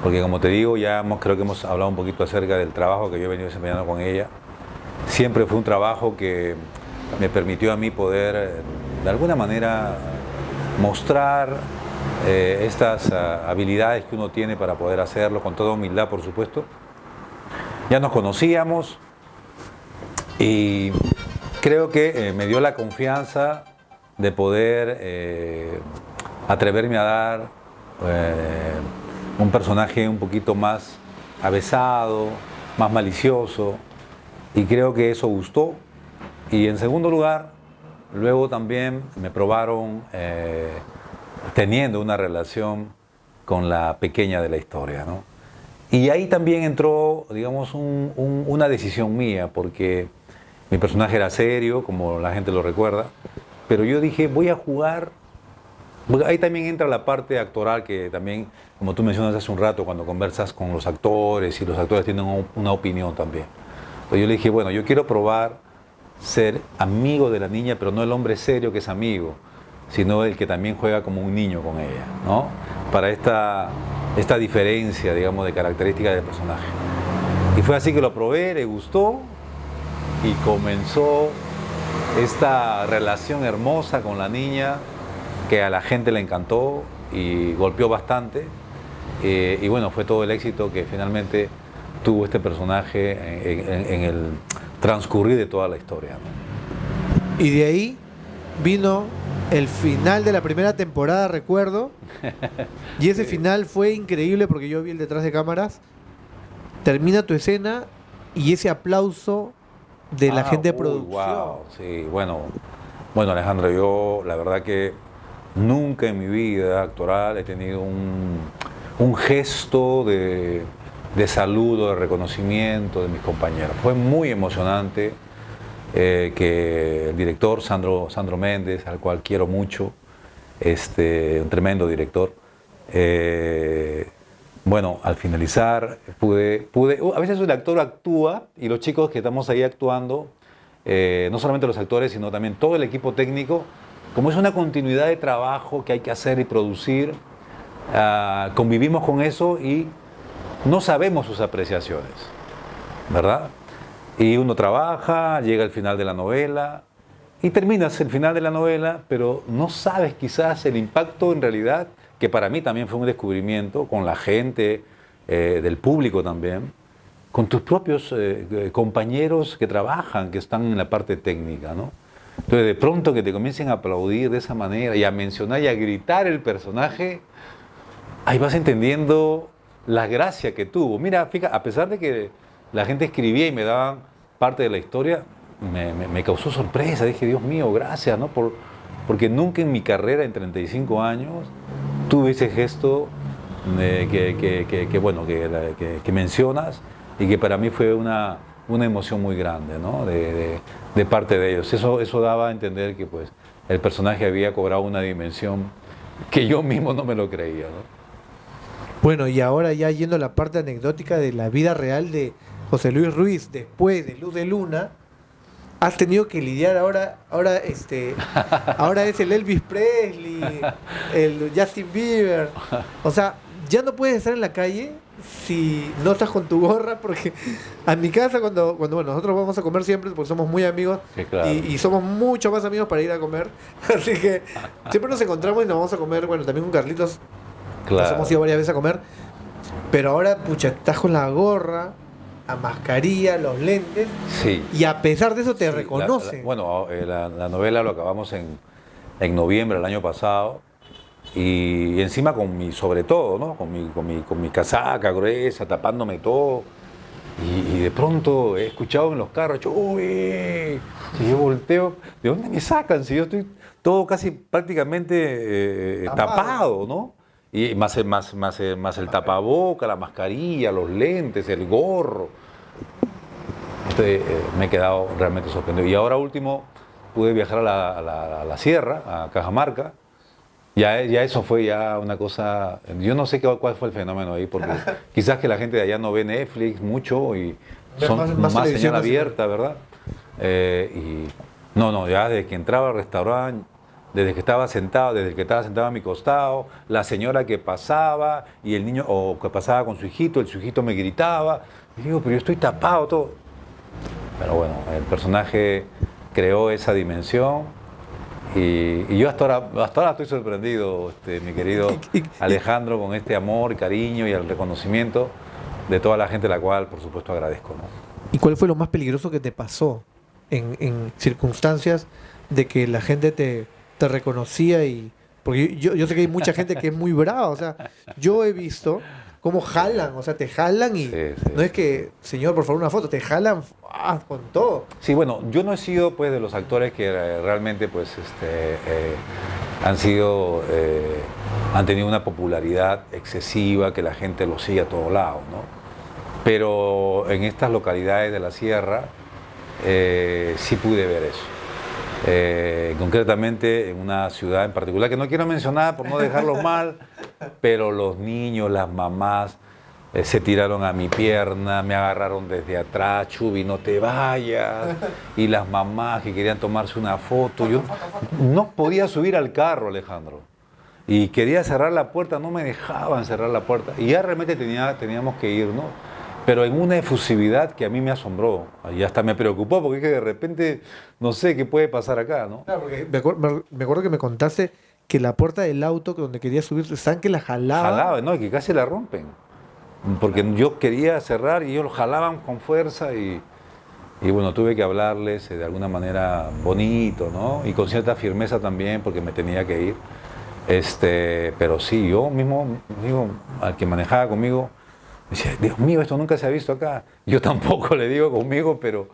porque como te digo, creo que hemos hablado un poquito acerca del trabajo que yo he venido desempeñando con ella. Siempre fue un trabajo que me permitió a mí poder, de alguna manera, mostrar estas habilidades que uno tiene para poder hacerlo, con toda humildad, por supuesto. Ya nos conocíamos y creo que me dio la confianza de poder atreverme a dar un personaje un poquito más avesado, más malicioso, y creo que eso gustó. Y en segundo lugar, luego también me probaron teniendo una relación con la pequeña de la historia, ¿no? Y ahí también entró, digamos, una decisión mía, porque mi personaje era serio, como la gente lo recuerda, pero yo dije, voy a jugar. Ahí también entra la parte actoral, que también, como tú mencionas hace un rato, cuando conversas con los actores, y los actores tienen una opinión también. Entonces yo le dije, bueno, yo quiero probar ser amigo de la niña, pero no el hombre serio que es amigo, sino el que también juega como un niño con ella, ¿no? Para esta diferencia, digamos, de características del personaje. Y fue así que lo probé, le gustó, y comenzó esta relación hermosa con la niña, que a la gente le encantó y golpeó bastante. Y bueno, fue todo el éxito que finalmente tuvo este personaje en el transcurrir de toda la historia, ¿no? Y de ahí vino el final de la primera temporada, recuerdo. Y ese final fue increíble porque yo vi el detrás de cámaras. Termina tu escena y ese aplauso de la gente de producción. Wow, sí, bueno, Alejandro, yo la verdad que nunca en mi vida actoral he tenido un gesto de saludo, de reconocimiento de mis compañeros. Fue muy emocionante que el director Sandro Méndez, al cual quiero mucho, un tremendo director, bueno, al finalizar a veces el actor actúa y los chicos que estamos ahí actuando, no solamente los actores, sino también todo el equipo técnico, como es una continuidad de trabajo que hay que hacer y producir, convivimos con eso y no sabemos sus apreciaciones, ¿verdad? Y uno trabaja, llega al final de la novela y terminas el final de la novela, pero no sabes quizás el impacto en realidad, que para mí también fue un descubrimiento, con la gente, del público también, con tus propios compañeros que trabajan, que están en la parte técnica, ¿no? Entonces de pronto que te comiencen a aplaudir de esa manera y a mencionar y a gritar el personaje, ahí vas entendiendo la gracia que tuvo. Mira, fíjate, a pesar de que la gente escribía y me daban parte de la historia, me causó sorpresa. Dije, Dios mío, gracias, ¿no? Porque nunca en mi carrera, en 35 años, tuve ese gesto que mencionas y que para mí fue una emoción muy grande, ¿no? De parte de ellos. Eso daba a entender que pues, el personaje había cobrado una dimensión que yo mismo no me lo creía, ¿no? Bueno, y ahora ya yendo a la parte anecdótica de la vida real de José Luis Ruiz, después de Luz de Luna, has tenido que lidiar ahora es el Elvis Presley, el Justin Bieber. O sea, ya no puedes estar en la calle si no estás con tu gorra, porque a mi casa cuando bueno, nosotros vamos a comer siempre porque somos muy amigos, sí, claro. y somos mucho más amigos para ir a comer, así que siempre nos encontramos y nos vamos a comer, bueno, también con Carlitos. Claro. Nos hemos ido varias veces a comer, pero ahora, pucha, estás con la gorra, la mascarilla, los lentes, sí. Y a pesar de eso te Sí, reconocen. La novela lo acabamos en noviembre del año pasado, y encima sobre todo, ¿no? Con mi casaca gruesa, tapándome todo, y de pronto he escuchado en los carros, uy, y yo volteo, ¿de dónde me sacan? Si yo estoy todo casi prácticamente tapado, ¿no? Y más el tapaboca, la mascarilla, los lentes, el gorro. Entonces, me he quedado realmente sorprendido. Y ahora último pude viajar a la sierra, a Cajamarca. Ya eso fue ya una cosa. Yo no sé cuál fue el fenómeno ahí, porque quizás que la gente de allá no ve Netflix mucho y son más señal abierta, ¿verdad? No, ya desde que entraba al restaurante, desde que estaba sentado, a mi costado, la señora que pasaba y el niño, o que pasaba con su hijito, su hijito me gritaba. Y digo, pero yo estoy tapado todo. Pero bueno, el personaje creó esa dimensión y yo hasta ahora estoy sorprendido, mi querido Alejandro, con este amor, cariño y el reconocimiento de toda la gente, a la cual por supuesto agradezco, ¿no? ¿Y cuál fue lo más peligroso que te pasó en circunstancias de que la gente te reconocía? Porque yo sé que hay mucha gente que es muy brava, o sea, yo he visto cómo jalan, o sea, te jalan y Sí, sí. no es que, señor, por favor, una foto, te jalan con todo. Sí, bueno, yo no he sido pues de los actores que realmente pues han tenido una popularidad excesiva, que la gente los sigue a todos lados, ¿no? Pero en estas localidades de la sierra sí pude ver eso. Concretamente en una ciudad en particular que no quiero mencionar por no dejarlos mal, pero los niños, las mamás se tiraron a mi pierna, me agarraron desde atrás, Chubi, no te vayas, y las mamás que querían tomarse una foto, yo no podía subir al carro, Alejandro, y quería cerrar la puerta, no me dejaban cerrar la puerta, y ya realmente teníamos que ir, ¿no? Pero en una efusividad que a mí me asombró, y hasta me preocupó, porque es que de repente no sé qué puede pasar acá, ¿no? Claro, porque me acuerdo que me contaste que la puerta del auto donde querías subir, ¿saben que la jalaba? Jalaba, ¿no? Y que casi la rompen. Porque yo quería cerrar y ellos lo jalaban con fuerza y bueno, tuve que hablarles de alguna manera bonito, ¿no? Y con cierta firmeza también, porque me tenía que ir. Pero sí, yo mismo, digo, al que manejaba conmigo, decía, Dios mío, esto nunca se ha visto acá. Yo tampoco le digo conmigo, pero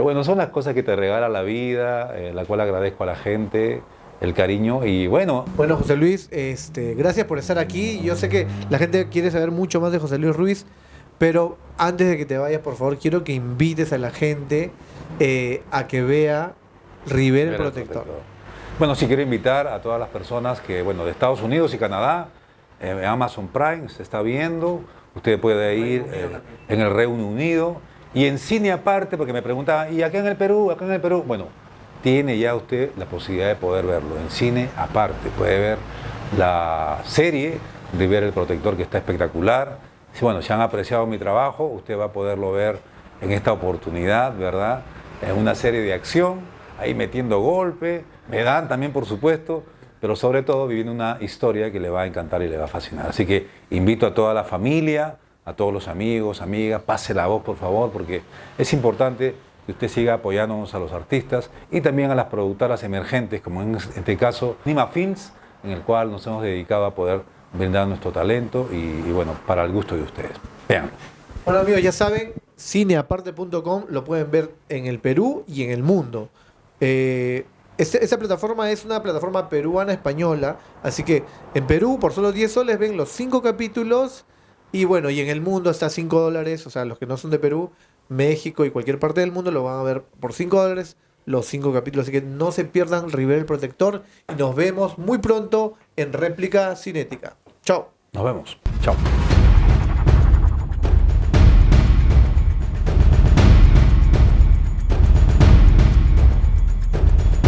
bueno, son las cosas que te regala la vida, la cual agradezco a la gente, el cariño y bueno. Bueno, José Luis, gracias por estar aquí. Yo sé que la gente quiere saber mucho más de José Luis Ruiz, pero antes de que te vayas, por favor, quiero que invites a la gente a que vea Rivera el Protector. Bueno, sí quiero invitar a todas las personas que, bueno, de Estados Unidos y Canadá, Amazon Prime se está viendo, usted puede ir en el Reino Unido y en cine aparte, porque me preguntaban, ¿y acá en el Perú? Acá en el Perú, bueno, tiene ya usted la posibilidad de poder verlo en cine aparte. Puede ver la serie Rivera el Protector, que está espectacular. Bueno, si han apreciado mi trabajo, usted va a poderlo ver en esta oportunidad, ¿verdad? Es una serie de acción, ahí metiendo golpes, me dan también, por supuesto, pero sobre todo viviendo una historia que le va a encantar y le va a fascinar. Así que invito a toda la familia, a todos los amigos, amigas, pase la voz, por favor, porque es importante que usted siga apoyándonos a los artistas y también a las productoras emergentes, como en este caso Nima Films, en el cual nos hemos dedicado a poder brindar nuestro talento y bueno, para el gusto de ustedes. Vean. Bueno, amigos, ya saben, cineaparte.com lo pueden ver en el Perú y en el mundo. Esa plataforma es una plataforma peruana-española, así que en Perú por solo 10 soles ven los 5 capítulos y bueno, y en el mundo está $5, o sea, los que no son de Perú, México y cualquier parte del mundo lo van a ver por $5 los 5 capítulos. Así que no se pierdan Rivera el Protector y nos vemos muy pronto en Réplica Cinética. Chao. Nos vemos. Chao.